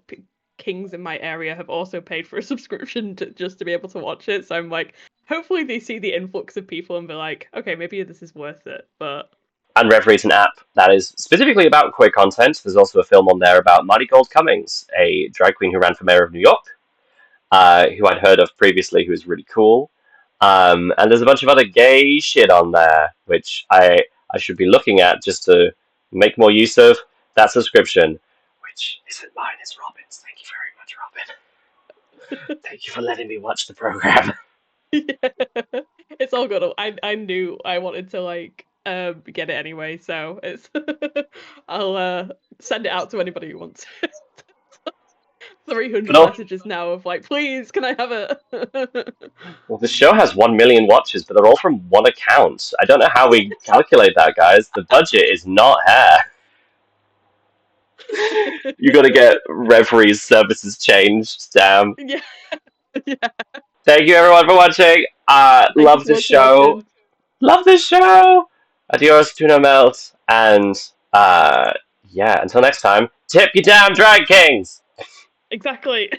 kings in my area have also paid for a subscription just to be able to watch it. So I'm like, hopefully they see the influx of people and be like, okay, maybe this is worth it. But And Reverie is an app that is specifically about queer content. There's also a film on there about Marty Gold Cummings, a drag queen who ran for mayor of New York, who I'd heard of previously, who was really cool. And there's a bunch of other gay shit on there, which I should be looking at just to make more use of that subscription, which isn't mine, it's Robin's. Thank you very much, Robin. Thank you for letting me watch the program. yeah, it's all good. I knew I wanted to like get it anyway, so it's I'll send it out to anybody who wants it. But 300 all, messages now of like, please, can I have it? well, the show has 1 million watches, but they're all from one account. I don't know how we calculate that, guys. The budget is not here. You got to get Referee's services changed. Damn. Yeah, yeah. Thank you, everyone, for watching. Thank you Love so this much for show. watching. Love this show. Adios, tuna melt, and yeah. Until next time, tip your damn drag kings. Exactly.